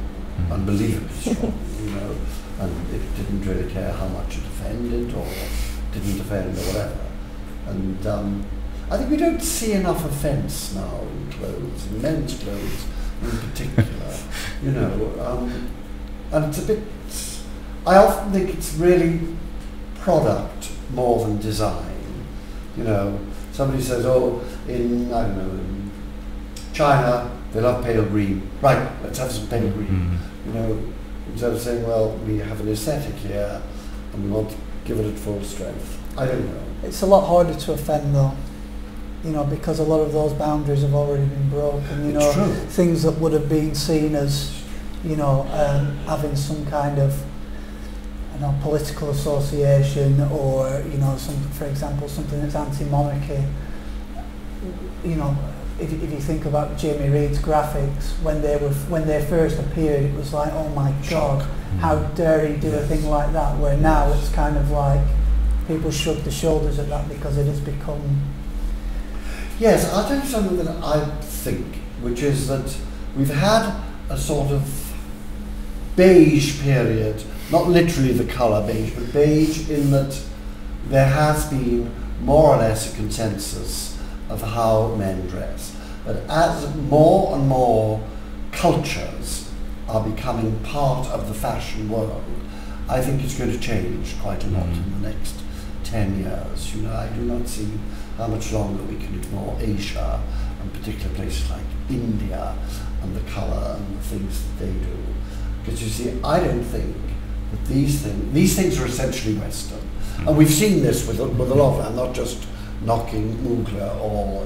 unbelievably strong, you know, and it didn't really care how much it offended or didn't offend or whatever. And I think we don't see enough offence now in clothes, in men's clothes in particular, you know, and it's a bit, I often think it's really product more than design, you know. Somebody says, oh, in, I don't know, in China, they love pale green. Right, let's have some pale green. You know, instead of saying, well, we have an aesthetic here and we want to give it at full strength. I don't know. It's a lot harder to offend though, you know, because a lot of those boundaries have already been broken, you know. True. Things that would have been seen as, you know, having some kind of, you know, political association, or, you know, some, for example, something that's anti-monarchy. You know, if you think about Jamie Reed's graphics, when they first appeared, it was like, oh my God, how dare he do a thing like that? Where now it's kind of like people shrug their shoulders at that because it has become. Yes, I'll tell you something that I think, which is that we've had a sort of beige period, not literally the colour beige, but beige in that there has been more or less a consensus of how men dress. But as more and more cultures are becoming part of the fashion world, I think it's going to change quite a lot in the next 10 years. You know, I do not see how much longer we can ignore Asia, and particular places like India, and the colour and the things that they do. Because you see, I don't think that these things are essentially Western. And we've seen this with a lot of them. I'm not just knocking Mugler or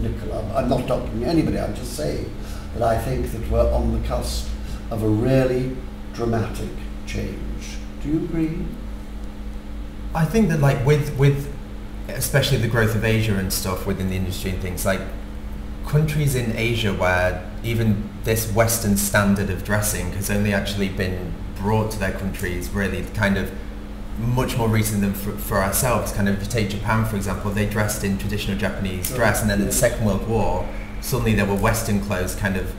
Nicola. I'm not knocking anybody. I'm just saying that I think that we're on the cusp of a really dramatic change. Do you agree? I think that, like, with especially the growth of Asia and stuff within the industry and things, like countries in Asia where even this Western standard of dressing has only actually been brought to their countries really kind of much more recent than for ourselves. Kind of, if you take Japan, for example, they dressed in traditional Japanese dress, and then in the Second World War, suddenly there were Western clothes kind of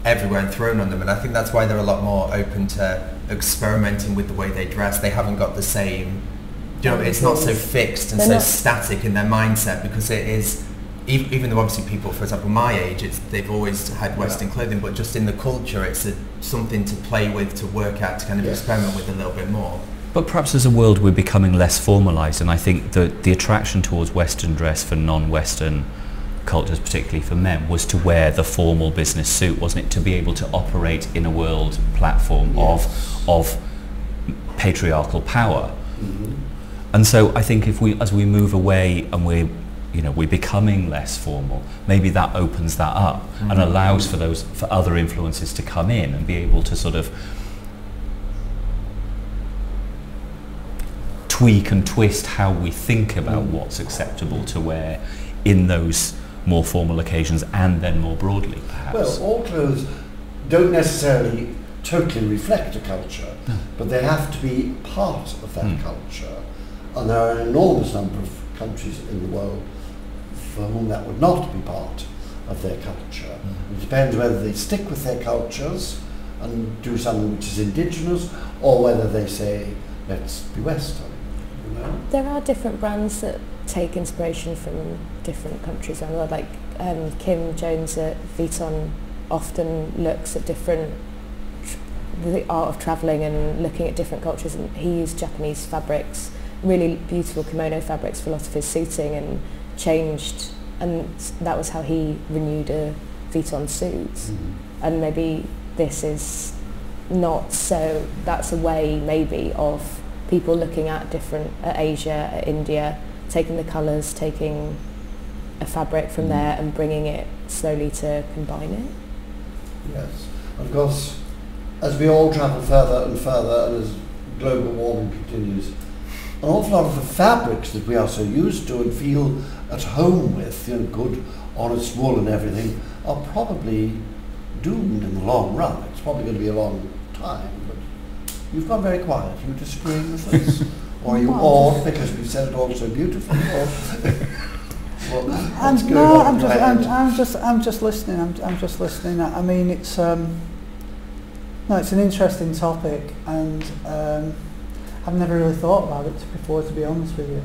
everywhere and thrown on them, and I think that's why they're a lot more open to experimenting with the way they dress. They haven't got the same, you know, it's not so fixed and so static in their mindset, because it is, even though obviously people, for example, my age, they've always had Western clothing, but just in the culture, it's something to play with, to work at, to kind of experiment with a little bit more. But perhaps as a world we're becoming less formalised, and I think that the attraction towards Western dress for non-Western cultures, particularly for men, was to wear the formal business suit, wasn't it? To be able to operate in a world platform of patriarchal power. And so I think as we move away and we're becoming less formal, maybe that opens that up and allows for other influences to come in and be able to sort of tweak and twist how we think about what's acceptable to wear in those more formal occasions, and then more broadly, perhaps. Well, all clothes don't necessarily totally reflect a culture, but they have to be part of that culture. And there are an enormous number of countries in the world for whom that would not be part of their culture. It depends whether they stick with their cultures and do something which is indigenous, or whether they say, let's be Western. You know? There are different brands that take inspiration from different countries around the world, like Kim Jones at Vuitton often looks at the art of travelling and looking at different cultures, and he used Japanese fabrics, really beautiful kimono fabrics for a lot of his suiting, and changed, and that was how he renewed a Vuitton suit. And maybe this is not so, that's a way maybe of people looking at Asia, at India, taking the colours, taking a fabric from there and bringing it slowly to combine it. Yes, of course, as we all travel further and further, and as global warming continues, an awful lot of the fabrics that we are so used to and feel at home with, you know, good, honest wool and everything, are probably doomed in the long run. It's probably going to be a long time, but you've gone very quiet. Are you disagreeing with us? Or are you awed because we've said it all so beautifully? I'm just listening. I'm just listening. I mean, it's an interesting topic, and I've never really thought about it before, to be honest with you.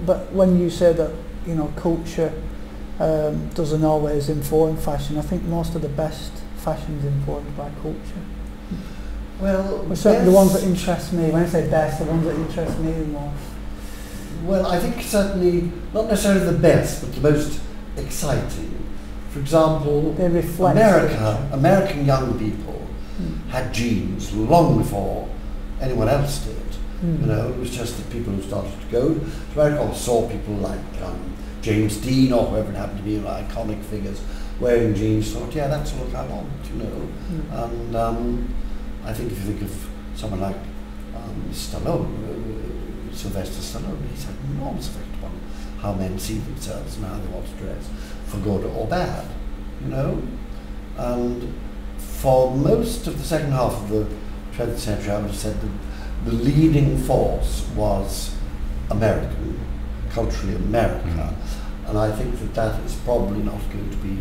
But when you say that, you know, culture doesn't always inform fashion, I think most of the best fashion is informed by culture. Well, certainly the ones that interest me. When I say best, the ones that interest me the most. Well, I think certainly not necessarily the best, but the most exciting. For example, they reflect American young people had jeans long before anyone else did. You know, it was just that people who started to go to America or saw people like James Dean or whoever it happened to be, you know, iconic figures wearing jeans, thought, yeah, that's the look I want, you know. And I think if you think of someone like Stallone, Sylvester Stallone, he's had an enormous effect upon how men see themselves and how they want to dress, for good or bad, you know. And for most of the second half of the 20th century, I would have said that the leading force was American, culturally America. And I think that that is probably not going to be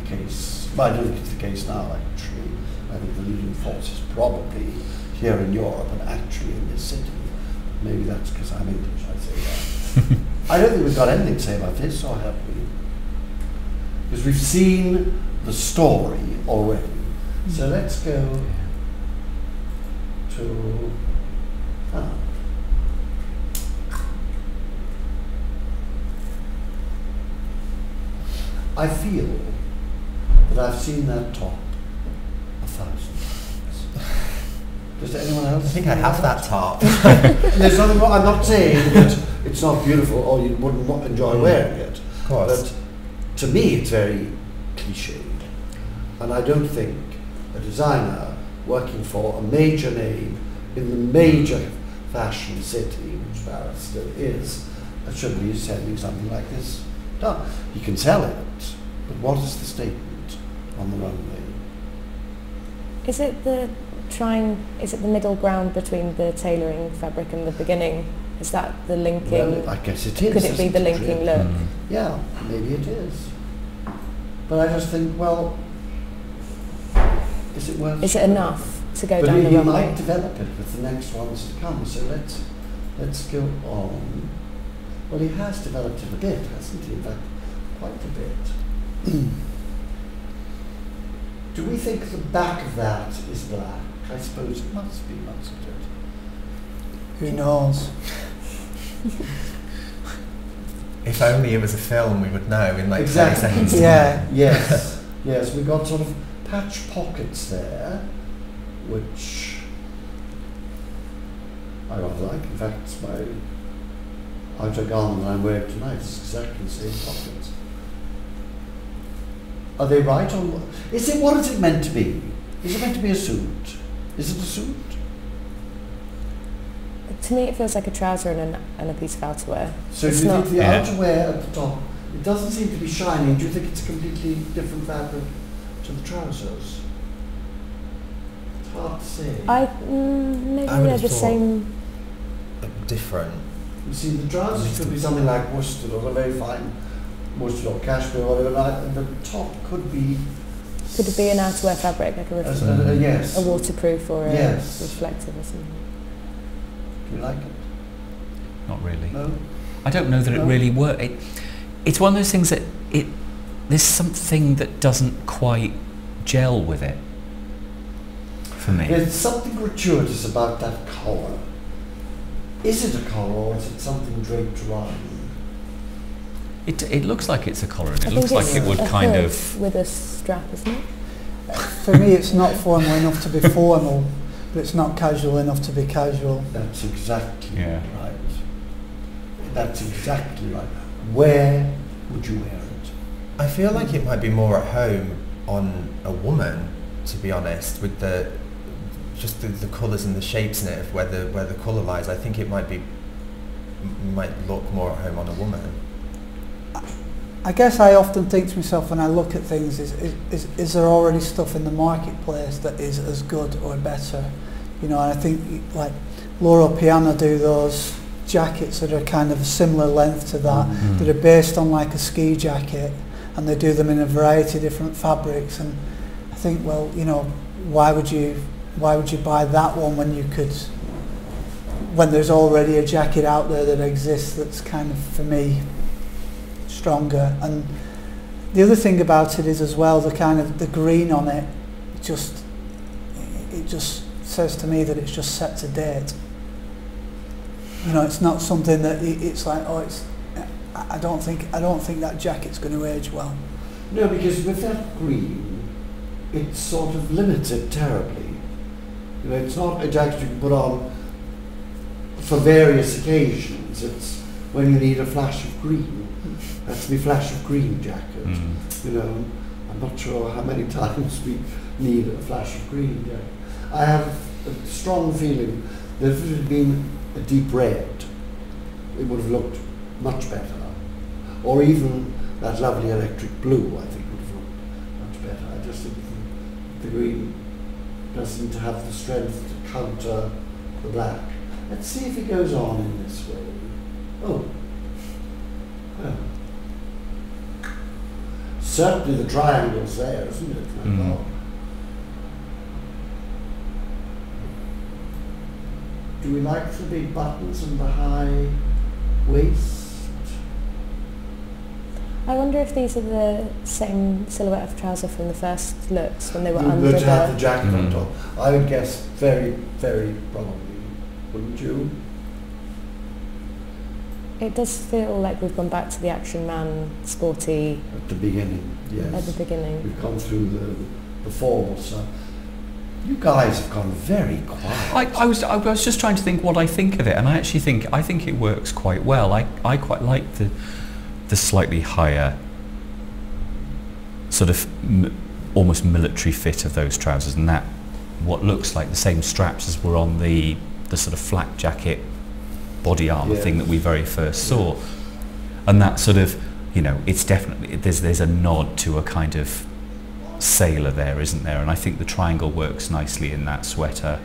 the case. Well, I don't think it's the case now, actually. I think the leading force is probably here in Europe and actually in this city. Maybe that's because I'm English, I say that. I don't think we've got anything to say about this, or have we? Because we've seen the story already. So let's go to... I feel that I've seen that top 1,000 times. Does anyone else? I think I have that top. There's nothing wrong. I'm not saying that it's not beautiful or you wouldn't enjoy wearing it. Of course. But to me, it's very cliched. And I don't think a designer working for a major name in the major fashion city, which Paris still is, should be sending something like this done. He can sell it, but what is the statement on the runway? Is it the middle ground between the tailoring fabric and the beginning? Is that the linking? Well, I guess it is. Could it be the linking look? Yeah, maybe it is. But I just think, well, is it worth? Is it enough to go down the runway? runway? He might develop it with the next ones to come. So let's go on. Well, he has developed it a bit, hasn't he? In fact, quite a bit. Do we think the back of that is black? I suppose it must be, mustn't it? Who knows? If only it was a film, we would know in like exactly. 20 seconds. Yeah. Yes. Yes, we got sort of patch pockets there, which I rather like. In fact, it's my outer garment that I'm wearing tonight is exactly the same pockets. Are they right or what? What is it meant to be? Is it meant to be a suit? Is it a suit? To me, it feels like a trouser and a piece of outerwear. So do you think the outerwear at the top, it doesn't seem to be shiny? Do you think it's a completely different fabric to the trousers? It's hard to say. Maybe they're the same. Different. You see, the trousers could be something like worsted or a very fine worsted or cashmere or whatever, and the top could be... Could it be an outerwear fabric, like yes. a waterproof or a reflective or something? Do you like it? Not really. No? I don't know that it really works. It's one of those things that there's something that doesn't quite gel with it for me. There's something gratuitous about that collar. Is it a collar or is it something draped around? It looks like it's a collar, and it looks like it would kind of... with a strap, isn't it? For me, it's not formal enough to be formal, but it's not casual enough to be casual. That's exactly right. That's exactly right. Where would you wear it? I feel like it might be more at home on a woman, to be honest, with the colours and the shapes in it, of where the colour lies. I think it might be might look more at home on a woman. I guess I often think to myself when I look at things, is there already stuff in the marketplace that is as good or better? You know, and I think like Loro Piana do those jackets that are kind of a similar length to that, that are based on like a ski jacket, and they do them in a variety of different fabrics. And I think, well, you know, why would you buy that one when you could, when there's already a jacket out there that exists that's kind of, for me, stronger. And the other thing about it is as well, the kind of the green on it, it just says to me that it's just set to date. You know, it's not something that it's like, oh, it's. I don't think that jacket's going to age well. No, because with that green, it's sort of limited terribly. You know, it's not a jacket you can put on for various occasions. It's when you need a flash of green. That's my flash of green jacket. You know, I'm not sure how many times we need a flash of green jacket. I have a strong feeling that if it had been a deep red, it would have looked much better. Or even that lovely electric blue, I think would have looked much better. I just think the green doesn't have the strength to counter the black. Let's see if it goes on in this way. Oh, well. Certainly the triangle's there, isn't it? Do we like the big buttons and the high waist? I wonder if these are the same silhouette of trouser from the first looks when they were under Would have the jacket on top. I would guess very, very probably. Wouldn't you? It does feel like we've gone back to the Action Man sporty. At the beginning, yes. At the beginning. We've gone through the formal stuff. You guys have gone very quiet. I was just trying to think what I think of it, and I think it works quite well. I quite like the slightly higher sort of almost military fit of those trousers, and that what looks like the same straps as were on the sort of flak jacket body armour thing that we very first saw. And that sort of, you know, it's definitely, there's a nod to a kind of sailor there, isn't there? And I think the triangle works nicely in that sweater.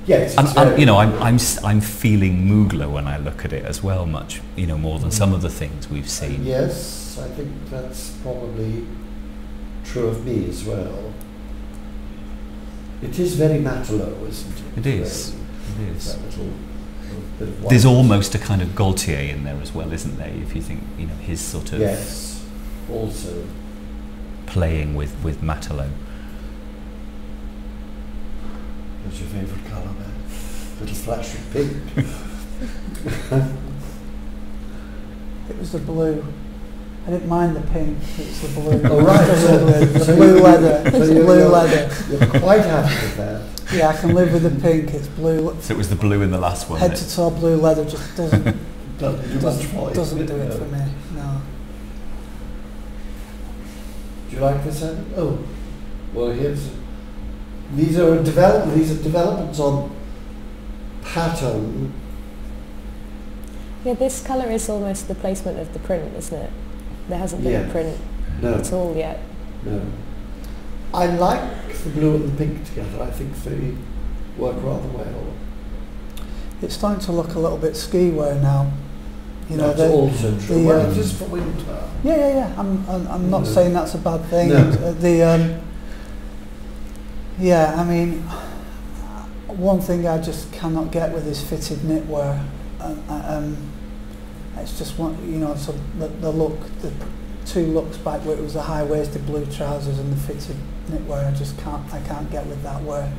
Yes, and you know, I'm feeling Mugler when I look at it as well, much, you know, more than some of the things we've seen. Yes, I think that's probably true of me as well. It is very Matelot, isn't it? It is. It is. That little bit of white. There's almost a kind of Gaultier in there as well, isn't there? If you think, you know, his sort of also playing with Matelot. What's your favourite colour there? Little flash of pink. It was the blue. I didn't mind the pink, it's the blue. Oh right, the blue leather. It's blue leather. You're quite happy with that. Yeah, I can live with the pink, it's blue. So it was the blue in the last one. Head to toe blue leather just doesn't do it for me, no. Do you like this? Oh, well these are developments on pattern. Yeah, this colour is almost the placement of the print, isn't it? There hasn't been a print at all yet. No. I like the blue and the pink together. I think they work rather well. It's starting to look a little bit ski wear now. You know, that's also true. Well, it is for winter. Yeah. I'm not saying that's a bad thing. No. I mean, one thing I just cannot get with is fitted knitwear. It's just one, you know, so the look, the two looks back where it was the high-waisted blue trousers and the fitted knitwear. I can't get with that. Where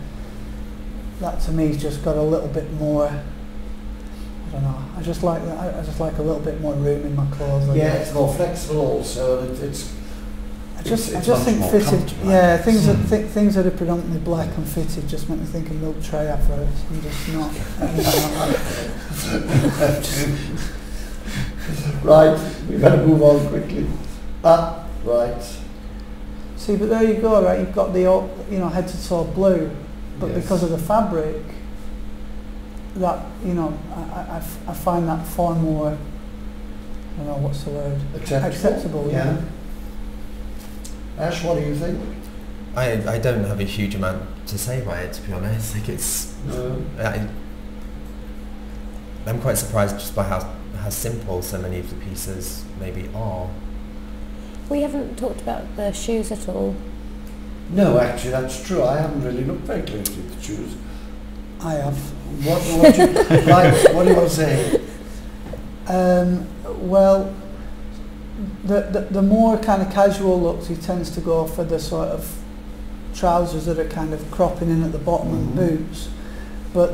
that to me's just got a little bit more. I don't know. I just like a little bit more room in my clothes. It's more flexible also. I just think fitted. Yeah, things that are predominantly black and fitted just make me think of milk tray adverts. I'm just not. Right, we better move on quickly. Right. See, but there you go. Right, you've got the head to toe blue, but because of the fabric, that, you know, I find that far more, I don't know, what's the word? Acceptable, yeah. Ash, what do you think? I don't have a huge amount to say about it, to be honest. Like it's, I'm quite surprised just by how simple so many of the pieces maybe are. We haven't talked about the shoes at all. No, actually, that's true. I haven't really looked very closely at the shoes. I have. What do you want to say? Well, the more kind of casual looks, he tends to go for the sort of trousers that are kind of cropping in at the bottom and boots. But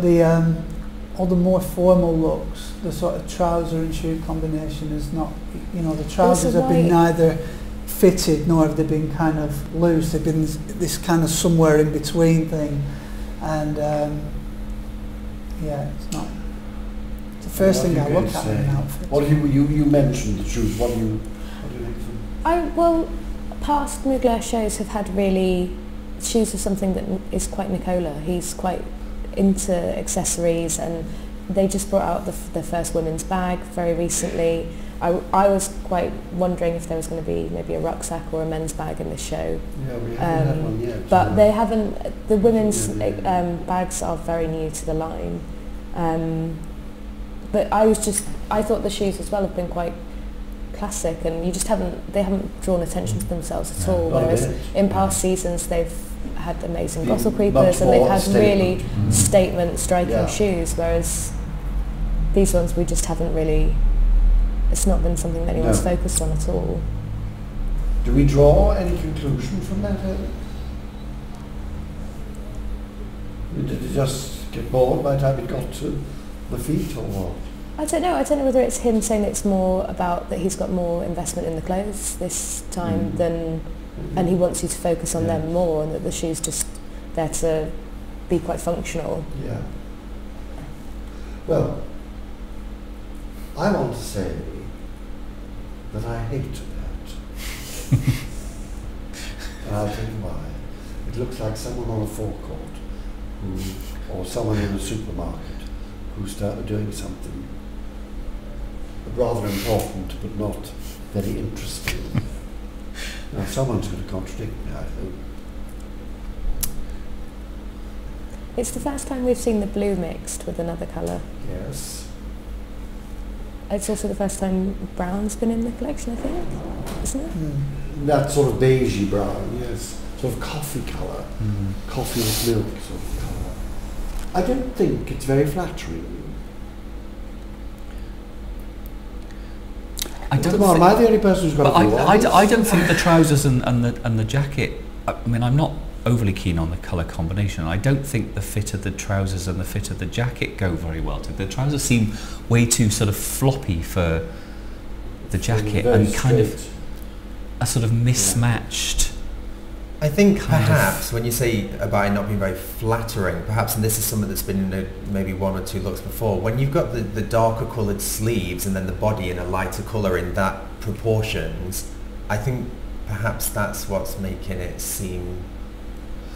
all the more formal looks, the sort of trouser and shoe combination is not, you know, the trousers have been neither fitted nor have they been kind of loose. They've been this kind of somewhere in between thing, and yeah, it's not. It's the first thing I look at in an outfit. What do you mentioned the shoes? What do you think of them? Well, past Mugler shows have had really, shoes are something that is quite Nicola. He's quite into accessories, and they just brought out the first women's bag very recently. I was quite wondering if there was going to be maybe a rucksack or a men's bag in this show. Yeah, we haven't had one yet. But they haven't, the women's bags are very new to the line. But I thought the shoes as well have been quite classic, and they haven't drawn attention to themselves at all, whereas in past seasons they've had amazing Gothel Creepers and they've had really statement striking shoes, whereas these ones we just haven't really, it's not been something that anyone's focused on at all. Do we draw any conclusion from that, Ellie? Did it just get bored by the time it got to the feet, or what? I don't know whether it's him saying it's more about that he's got more investment in the clothes this time than, and he wants you to focus on them more, and that the shoes just there to be quite functional. Yeah. Well, I want to say that I hate that. And I'll tell you why. It looks like someone on a forecourt or someone in a supermarket who started doing something rather important but not very interesting. Now someone's going to contradict me, I think. It's the first time we've seen the blue mixed with another colour. Yes. It's also the first time brown's been in the collection, I think, isn't it? That sort of beigey brown, yes. Sort of coffee colour. Coffee with milk sort of colour. I don't think it's very flattering. Am I the only person who's got a view on this? I don't think the trousers and the jacket, I mean, I'm not overly keen on the colour combination. I don't think the fit of the trousers and the fit of the jacket go very well together. The trousers seem way too sort of floppy for the jacket and kind of a sort of mismatched. I think perhaps when you say about it not being very flattering, perhaps, and this is something that's been in maybe one or two looks before, when you've got the darker coloured sleeves and then the body in a lighter colour in that proportions, I think perhaps that's what's making it seem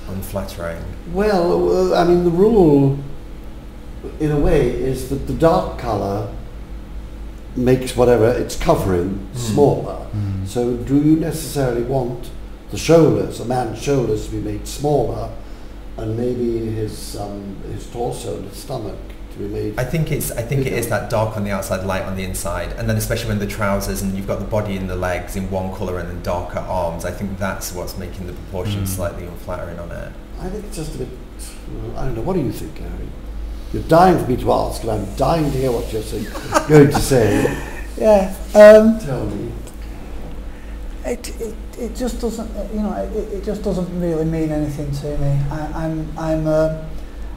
unflattering. Well, I mean, the rule, in a way, is that the dark colour makes whatever it's covering smaller. So do you necessarily want the shoulders, a man's shoulders, to be made smaller, and maybe his torso and his stomach to be made? I think it is that dark on the outside, light on the inside, and then especially when the trousers and you've got the body and the legs in one colour and then darker arms. I think that's what's making the proportions slightly unflattering on it. I think it's just a bit. I don't know. What do you think, Harry? You're dying for me to ask, and I'm dying to hear what you're going to say. Yeah. Tell me. It just doesn't, you know, it just doesn't really mean anything to me.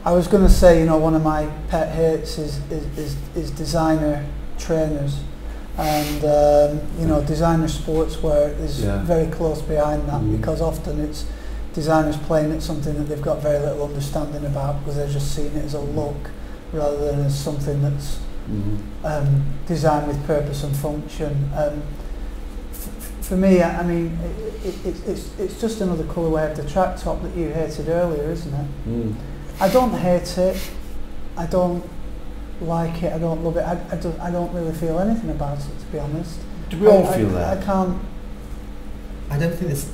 I was going to say, you know, one of my pet hates is designer trainers, and you know, designer sportswear is very close behind that, because often it's designers playing at something that they've got very little understanding about, because they're just seeing it as a look rather than as something that's designed with purpose and function. For me, I mean, it's just another colourway of the track top that you hated earlier, isn't it? I don't hate it. I don't like it, I don't love it. I don't really feel anything about it, to be honest. Do we all feel that? I can't. I don't think there's,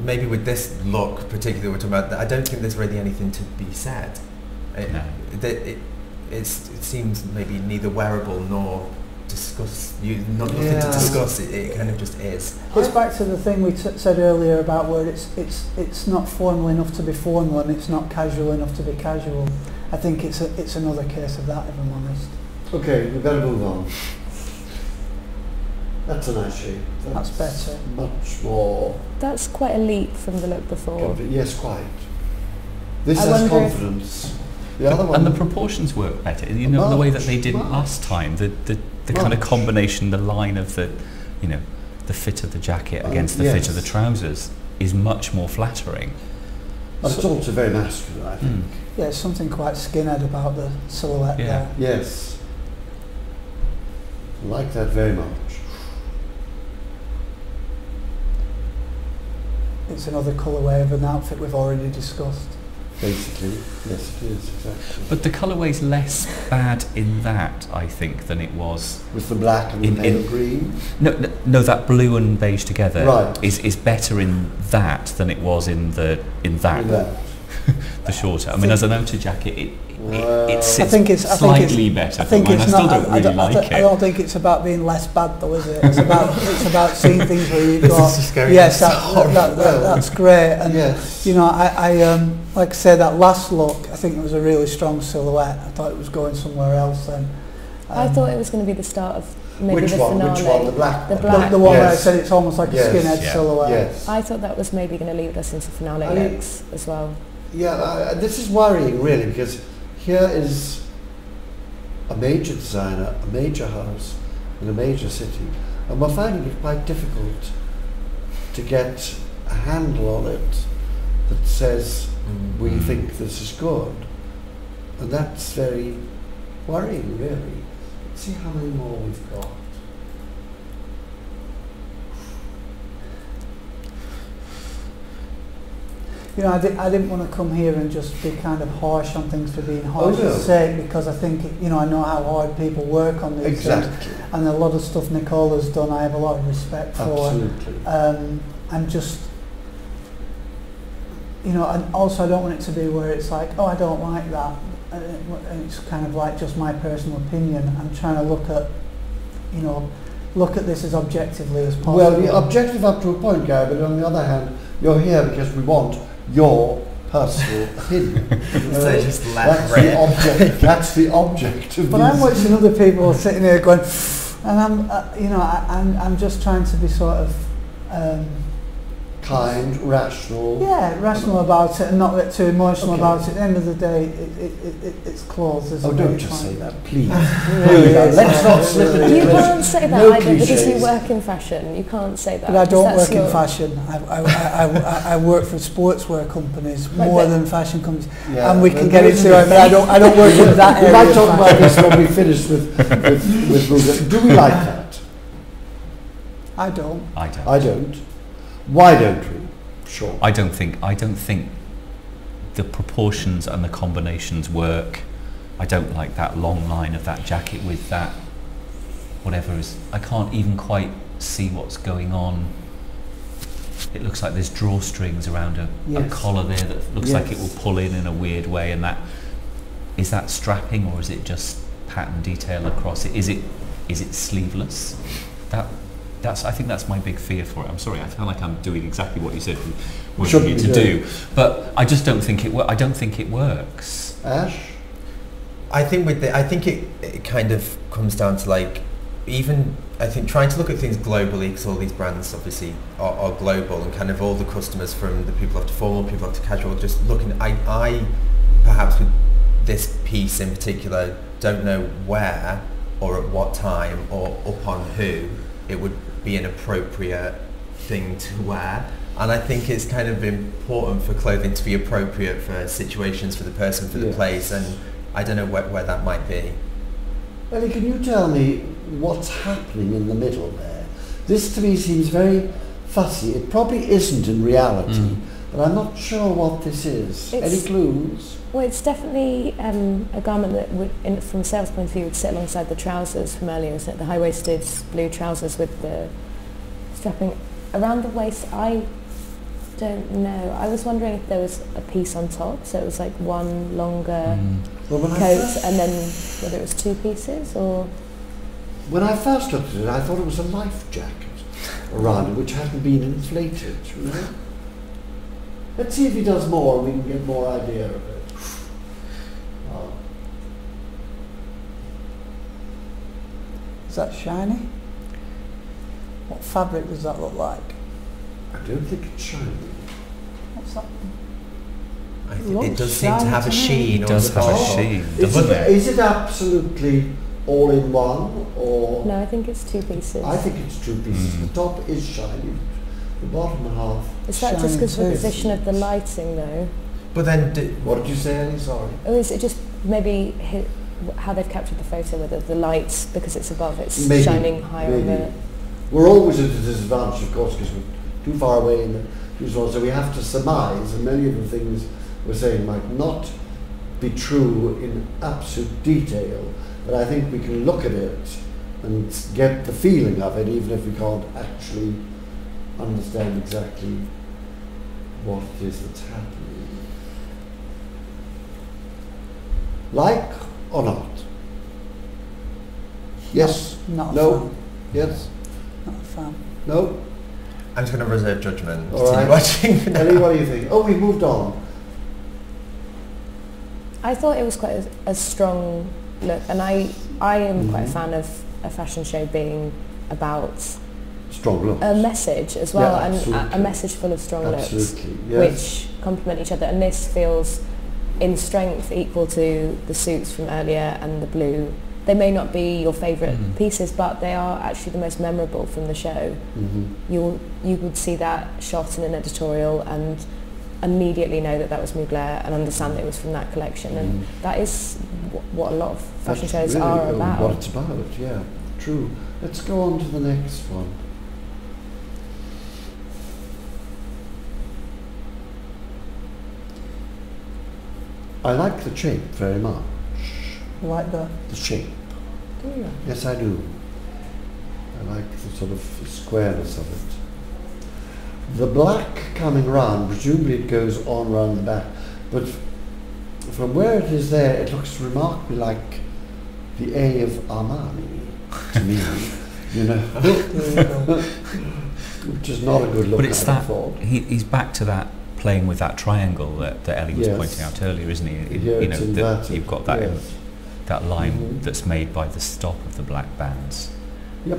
maybe with this look particularly we're talking about, I don't think there's really anything to be said. It seems maybe neither wearable nor nothing to discuss. It kind of just is. It's back to the thing we said earlier about where it's not formal enough to be formal and it's not casual enough to be casual. I think it's another case of that, if I'm honest. Okay, we better move on. That's a nice shape. That's better. Much more. That's quite a leap from the look before. Yes, quite. This has confidence. The other one, and the proportions work better. You know, the way that they didn't last time. The kind of combination, the line of the, you know, the fit of the jacket against the fit of the trousers is much more flattering. But it's also very masculine, I think. Yeah, there's something quite skinhead about the silhouette there. Yes. I like that very much. It's another colourway of an outfit we've already discussed. Basically, yes it is, exactly. But the colourway's less bad in that, I think, than it was. With the black and the pale green? No, that blue and beige together is better in that than it was in that. The shorter. I mean, as an outer jacket, it sits slightly better. I still don't really like it. I don't think it's about being less bad, though, is it? It's about seeing things where you've got. Yes, that's great. And you know, I like I say, that last look, I think it was a really strong silhouette. I thought it was going somewhere else then. I thought it was going to be the start of maybe the finale. Which one? The black one? The one where I said it's almost like a skinhead silhouette. Yes. I thought that was maybe going to lead us into finale looks as well. Yeah, this is worrying really, because here is a major designer, a major house in a major city, and we're finding it quite difficult to get a handle on it that says we think this is good, and that's very worrying really. Let's see how many more we've got. You know, I didn't want to come here and just be kind of harsh on things for being harsh's sake, because I think, you know, I know how hard people work on these things, and a lot of stuff Nicola's done I have a lot of respect for. Absolutely. And just, you know, and also I don't want it to be where it's like, oh, I don't like that, and it's kind of like just my personal opinion. I'm trying to look at, you know, look at this as objectively as possible. Well, the objective up to a point, Gary, but on the other hand, you're here because we want your personal opinion. So just that's the object of But I'm watching other people sitting here going, and I'm just trying to be sort of kind, rational. Yeah, rational about it and not get too emotional about it. At the end of the day, it's clothes, isn't it? Don't just say that, please. Let's not slip into You can't say that either because you work in fashion. You can't say that. But I don't work in fashion. I work for sportswear companies more than fashion companies, and we can get into it. But I don't work in that area. We might talk about this when we finish with Mugler. Do we like that? I don't. I don't. Why don't we? Sure. I don't think the proportions and the combinations work. I don't like that long line of that jacket with that whatever is. I can't even quite see what's going on. It looks like there's drawstrings around a collar there that looks like it will pull in a weird way. And is that strapping, or is it just pattern detail across it? Is it sleeveless? I think that's my big fear for it. I'm sorry, I feel like I'm doing exactly what you said we wanted you to do, but I just don't think I don't think it works. Ash? I think it kind of comes down to, like, even I think trying to look at things globally, because all these brands obviously are global, and kind of all the customers, from the people up to formal, people up to casual, just looking. I perhaps with this piece in particular don't know where or at what time or upon who it would be an appropriate thing to wear. And I think it's kind of important for clothing to be appropriate for situations, for the person, for the place, and I don't know where that might be. Ellie, can you tell me what's happening in the middle there? This to me seems very fussy. It probably isn't in reality, but I'm not sure what this is. Any clues? Well, it's definitely a garment that would, from a sales point of view, would sit alongside the trousers from earlier, isn't it? The high-waisted blue trousers with the strapping around the waist. I don't know. I was wondering if there was a piece on top, so it was like one longer coat, and then whether it was two pieces or... When I first looked at it, I thought it was a life jacket around it, which hadn't been inflated, you know? Let's see if he does more and we can get more idea of it. Is that shiny? What fabric does that look like? I don't think it's shiny. What's that? I think it does seem to have a sheen. It does have a sheen, doesn't it? Is it absolutely all in one, or...? No, I think it's two pieces. I think it's two pieces. The top is shiny, the bottom half... Is that just because of the position of the lighting, though? But then... What did you say, Ellie? Sorry. Or is it just maybe how they've captured the photo, whether the lights, because it's above, it's Maybe, shining higher on the... We're always at a disadvantage, of course, because we're too far away in the so we have to surmise, and many of the things we're saying might not be true in absolute detail, but I think we can look at it and get the feeling of it, even if we can't actually understand exactly what it is that's happening. Like or not? Yes? Not No? a fan. Yes? Not a fan. No? I'm just going to reserve judgment. All right. Watching. Ellie, what do you think? Oh, we've moved on. I thought it was quite a strong look, and I am quite a fan of a fashion show being about strong looks. A message as well, Yeah, and absolutely. a message full of strong Absolutely, looks, yes. which complement each other. And this feels in strength equal to the suits from earlier and the blue. They may not be your favourite pieces, but they are actually the most memorable from the show. You would see that shot in an editorial and immediately know that was Mugler and understand that it was from that collection, and that is what a lot of fashion shows really are about. What it's about, yeah, true. Let's go on to the next one. I like the shape very much. Like the shape. Do you? Yes, I do. I like the sort of squareness of it. The black coming round, presumably it goes on round the back, but from where it is there, it looks remarkably like the A of Armani to me, you know, which is not a good look. But it's he's back to that playing with that triangle that Ellie was pointing out earlier, isn't he? Yeah, you know, that you've got that that line that's made by the stop of the black bands. Yep.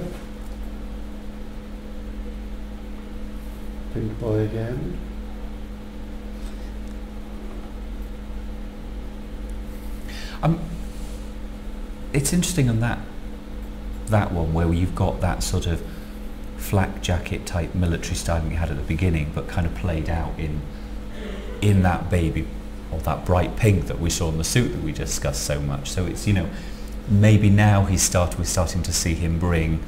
Pink boy again. It's interesting on that one where you've got that sort of flak jacket type military styling you had at the beginning, but kind of played out in that baby or that bright pink that we saw in the suit that we discussed so much. So it's, you know, maybe now we're starting to see him bring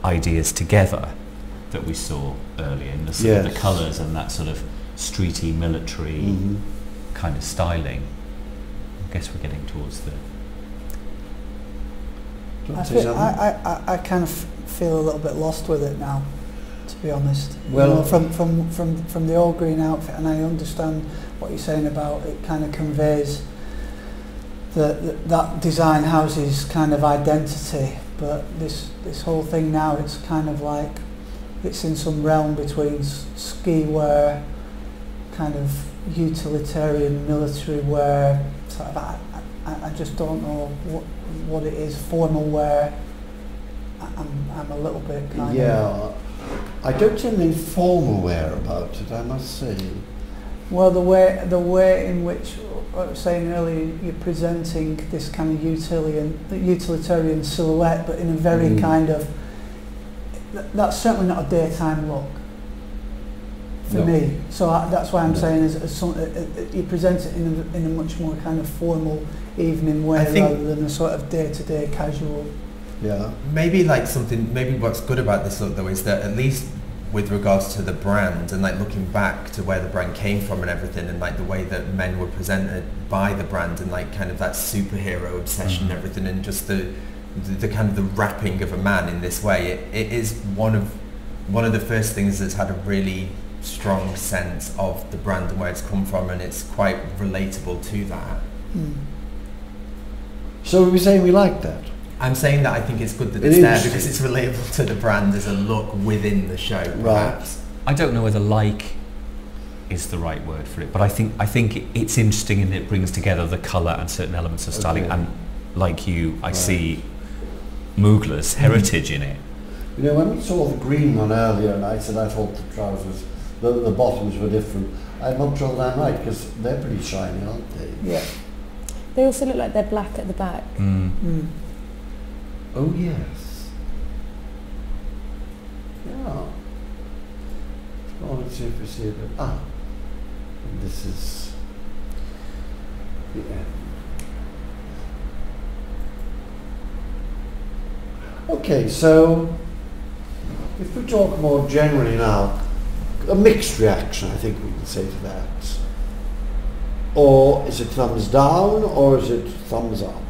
ideas together that we saw earlier in the sort of the colours and that sort of streety military kind of styling. I guess we're getting towards the... I kind of feel a little bit lost with it now, to be honest. Well, you know, from the all green outfit, and I understand what you're saying about it kind of conveys that design house's kind of identity, but this whole thing now, it's kind of like it's in some realm between ski wear, kind of utilitarian military wear. Sort of, I just don't know what it is. Formal wear. I'm a little bit kind of... Yeah, I don't see anything formal wear about it, I must say. Well, the way in which I was saying earlier, you're presenting this kind of utilitarian silhouette, but in a very kind of... That's certainly not a daytime look for me. So that's why I'm saying you present it in a much more kind of formal evening wear rather than a sort of day-to-day casual. Yeah. Maybe what's good about this look though is that at least with regards to the brand and like looking back to where the brand came from and everything, and like the way that men were presented by the brand, and like kind of that superhero obsession and everything, and just the kind of the wrapping of a man in this way, it is one of the first things that's had a really strong sense of the brand and where it's come from, and it's quite relatable to that. So are we saying we like that? I'm saying that I think it's good that it's there because it's relatable to the brand as a look within the show, perhaps. I don't know whether like is the right word for it, but I think it's interesting, and it brings together the colour and certain elements of styling, and like you, I see Mugler's heritage in it. You know, when we saw the green one earlier, and I said I thought the trousers, the bottoms were different, I'm not sure that I'm right, because they're pretty shiny, aren't they? Yeah. They also look like they're black at the back. Oh yes. Yeah. Let's see if we see it. And this is the end. Okay, so if we talk more generally now, a mixed reaction, I think we can say to that. Or is it thumbs down, or is it thumbs up?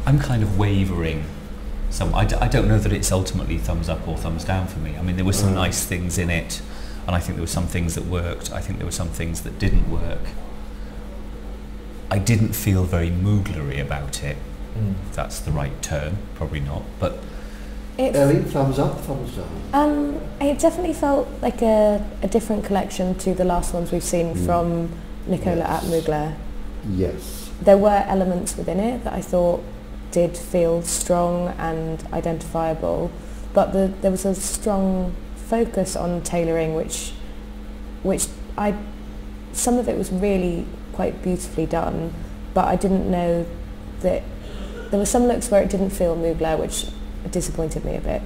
I'm kind of wavering. I don't know that it's ultimately thumbs up or thumbs down for me. I mean, there were some nice things in it, and I think there were some things that worked. I think there were some things that didn't work. I didn't feel very Muglery about it, if that's the right term. Probably not, but... Ellie, thumbs up, thumbs down? It definitely felt like a different collection to the last ones we've seen from Nicola at Mugler. Yes. There were elements within it that I thought did feel strong and identifiable, but there was a strong focus on tailoring, which some of it was really quite beautifully done, but I didn't know that there were some looks where it didn't feel Mugler, which disappointed me a bit.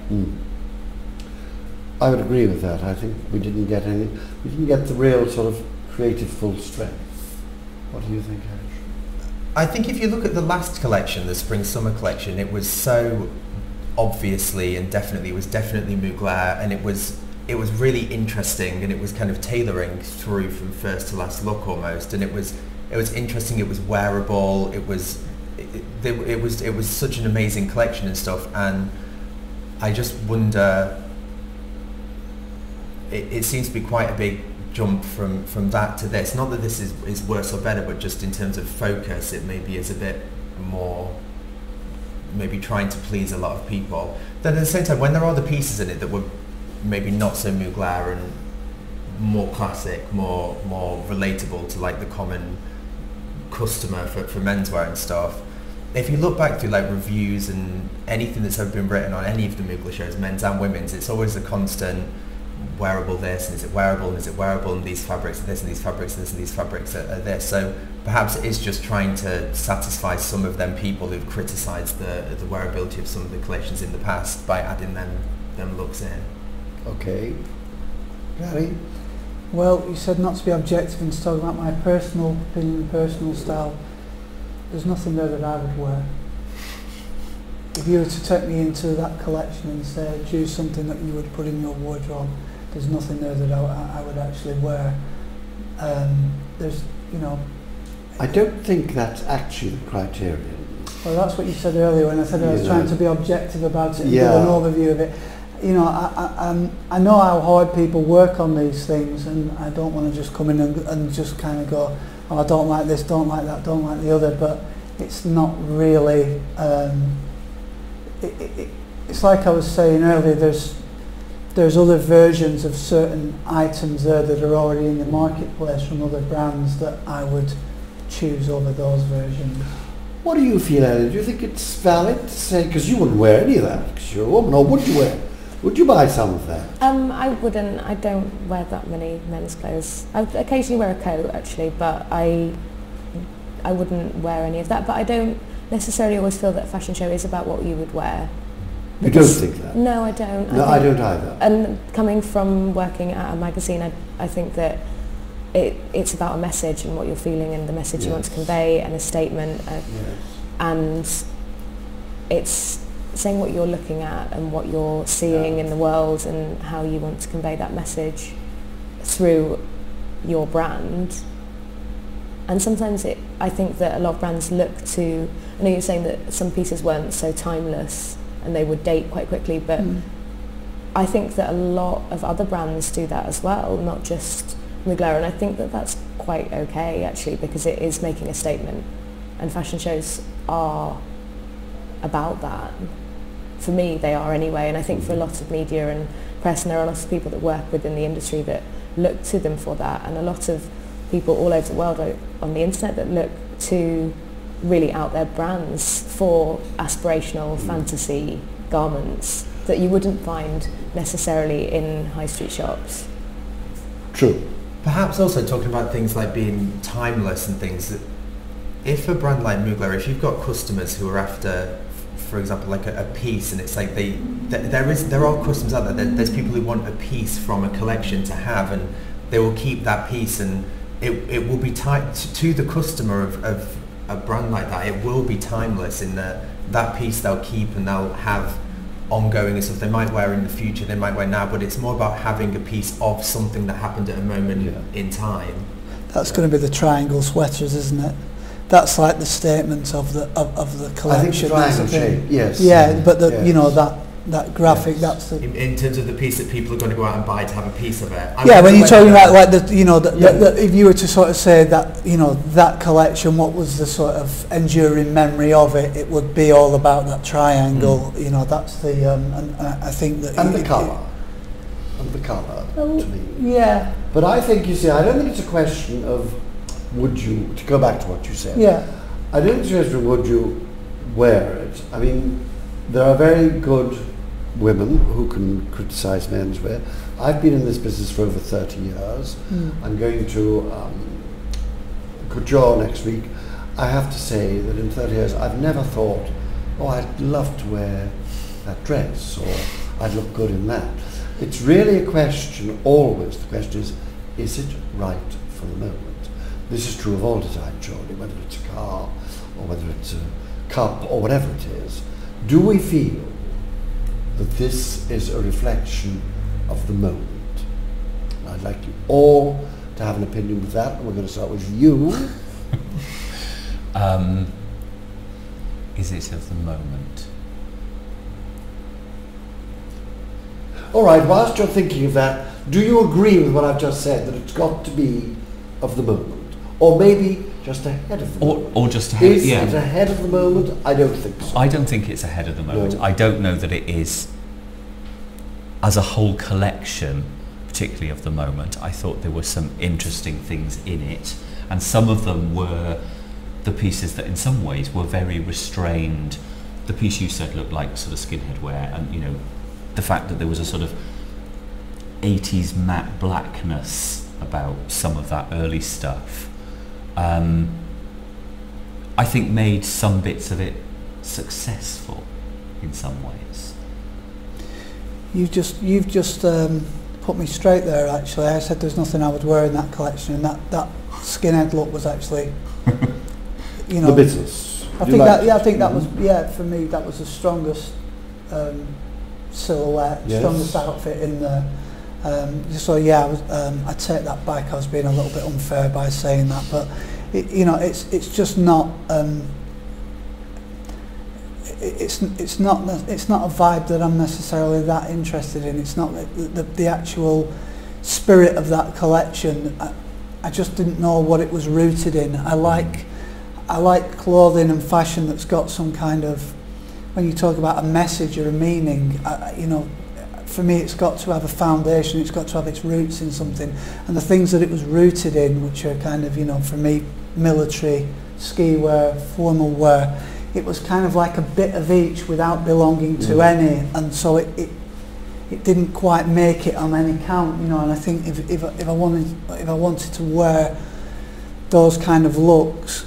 I would agree with that. I think we didn't get the real sort of creative full strength. What do you think, Ash? I think if you look at the last collection, the spring-summer collection, it was so obviously and definitely Mugler, and it was really interesting, and it was kind of tailoring through from first to last look almost, and it was interesting. It was wearable. It was such an amazing collection and stuff, and I just wonder. It seems to be quite a big jump from that to this. Not that this is worse or better, but just in terms of focus, it maybe is a bit more, maybe trying to please a lot of people. Then at the same time, when there are other pieces in it that were maybe not so Mugler and more classic, more relatable to like the common customer for menswear and stuff, if you look back through like reviews and anything that's ever been written on any of the Mugler shows, men's and women's, it's always a constant wearable this, and is it wearable, and is it wearable, and these fabrics are this, and these fabrics are this, and these fabrics are this. So perhaps it is just trying to satisfy some of them people who've criticised the wearability of some of the collections in the past by adding them looks in. Okay. Gary? Well, you said not to be objective and to talk about my personal opinion and personal style. There's nothing there that I would wear. If you were to take me into that collection and say, choose something that you would put in your wardrobe, there's nothing there that I would actually wear. There's, you know... I don't think that's actually the criterion. Well, that's what you said earlier when I said I was trying to be objective about it and give an overview of it. You know, I know how hard people work on these things, and I don't want to just come in and just kind of go, oh, I don't like this, don't like that, don't like the other, but it's not really... it's like I was saying earlier, there's other versions of certain items there that are already in the marketplace from other brands that I would choose over those versions. What do you feel, Ellie? Do you think it's valid to say, because you wouldn't wear any of that because you're a woman, or would you wear? Would you buy some of that? I wouldn't. I don't wear that many men's clothes. I occasionally wear a coat actually, but I wouldn't wear any of that. But I don't necessarily always feel that a fashion show is about what you would wear. You don't think that? No, I don't. No, I don't either. And coming from working at a magazine, I think that it's about a message and what you're feeling and the message you want to convey and a statement. And it's saying what you're looking at and what you're seeing in the world and how you want to convey that message through your brand. And sometimes I think that a lot of brands look to, I know you're saying that some pieces weren't so timeless and they would date quite quickly, but I think that a lot of other brands do that as well, not just Mugler, and I think that that's quite okay actually, because it is making a statement, and fashion shows are about that. For me, they are anyway, and I think for a lot of media and press, and there are lots of people that work within the industry that look to them for that, and a lot of people all over the world on the internet that look to really out there brands for aspirational fantasy garments that you wouldn't find necessarily in high street shops. True. Perhaps also talking about things like being timeless and things, that if a brand like Mugler, if you've got customers who are after, for example, like a piece, and it's like there are customers out there, there's people who want a piece from a collection to have, and they will keep that piece, and it will be tied to the customer of a brand like that. It will be timeless in that piece they'll keep and they'll have ongoing and stuff. They might wear in the future, they might wear now, but it's more about having a piece of something that happened at a moment in time. That's going to be the triangle sweaters, isn't it? That's like the statement of the collection. I think the triangle shape, yes. Yeah, but you know, that graphic, that's the... In terms of the piece that people are going to go out and buy to have a piece of it. When you're talking about like if you were to sort of say that, you know, that collection, what was the sort of enduring memory of it, it would be all about that triangle, you know, that's the, and I think that... And the colour. And the colour, to me. Yeah. But I think, you see, I don't think it's a question of would you, to go back to what you said. Yeah. I don't think it's a question of would you wear it. I mean, there are very good women who can criticise menswear. I've been in this business for over 30 years. I'm going to Couture next week. I have to say that in 30 years I've never thought, oh, I'd love to wear that dress, or I'd look good in that. It's really a question, always the question is it right for the moment? This is true of all design, surely, whether it's a car or whether it's a cup or whatever it is. Do we feel that this is a reflection of the moment? And I'd like you all to have an opinion with that. We're going to start with you. Is it of the moment? All right, whilst you're thinking of that, do you agree with what I've just said, that it's got to be of the moment? Or maybe just ahead of the moment? Or just ahead, Is it ahead of the moment? I don't think so. I don't think it's ahead of the moment. No. I don't know that it is as a whole collection, particularly of the moment. I thought there were some interesting things in it, and some of them were the pieces that in some ways were very restrained. The piece you said looked like sort of skinhead wear, and you know, the fact that there was a sort of 80s matte blackness about some of that early stuff, I think made some bits of it successful in some ways. You've just put me straight there, actually. I said there's nothing I would wear in that collection, and that skinhead look was actually, you know, the business. I think that was, for me, that was the strongest silhouette, strongest outfit in there. I take that back. I was being a little bit unfair by saying that, but it's just not. It's not a vibe that I'm necessarily that interested in. It's not the actual spirit of that collection. I just didn't know what it was rooted in. I like clothing and fashion that's got some kind of, when you talk about a message or a meaning, for me it's got to have a foundation, it's got to have its roots in something, and the things that it was rooted in, which are kind of, for me, military, ski wear, formal wear, it was kind of like a bit of each without belonging to any, and so it didn't quite make it on any count, and I think if I wanted to wear those kind of looks,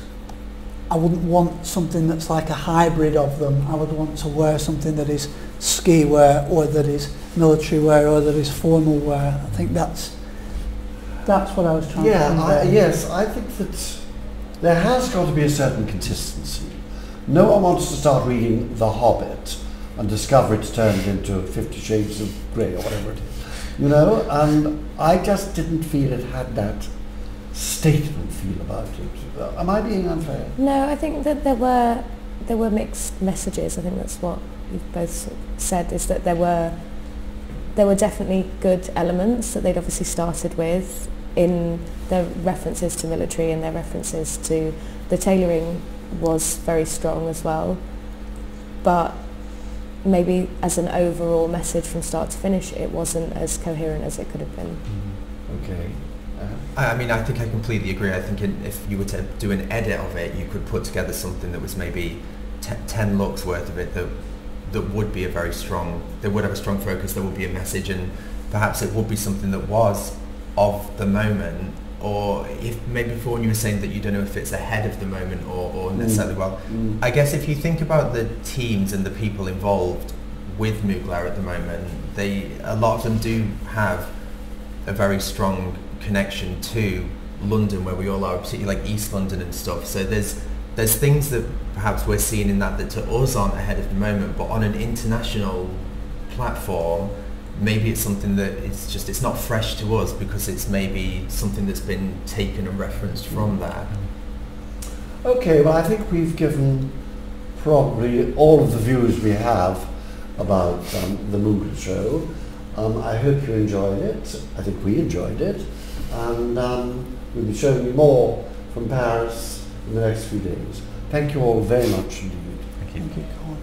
I wouldn't want something that's like a hybrid of them. I would want to wear something that is ski wear, or that is military wear, or that is formal wear. I think that's what I was trying to convey. Yes, I think that there has got to be a certain consistency. No one wants to start reading The Hobbit and discover it's turned into 50 Shades of Grey or whatever it is, you know, and I just didn't feel it had that statement feel about it. Am I being unfair? No, I think that there were mixed messages. I think that's what you've both said, is that there were definitely good elements that they'd obviously started with in their references to military, and their references to the tailoring was very strong as well, but maybe as an overall message from start to finish it wasn't as coherent as it could have been. Okay. I mean, I think I completely agree. I think if you were to do an edit of it, you could put together something that was maybe 10 looks worth of it that would be a very strong, that would have a strong focus, there would be a message, and perhaps it would be something that was of the moment, or if maybe before when you were saying that you don't know if it's ahead of the moment or necessarily I guess if you think about the teams and the people involved with Mugler at the moment, a lot of them do have a very strong connection to London, where we all are, particularly like East London and stuff. So there's things that perhaps we're seeing in that to us aren't ahead of the moment, but on an international platform, maybe it's something that it's not fresh to us because it's maybe something that's been taken and referenced from that. Okay, well I think we've given probably all of the views we have about the Mugler show. I hope you enjoyed it. I think we enjoyed it. And we'll be showing you more from Paris in the next few days. Thank you all very much indeed. Thank you. Thank you, Colin.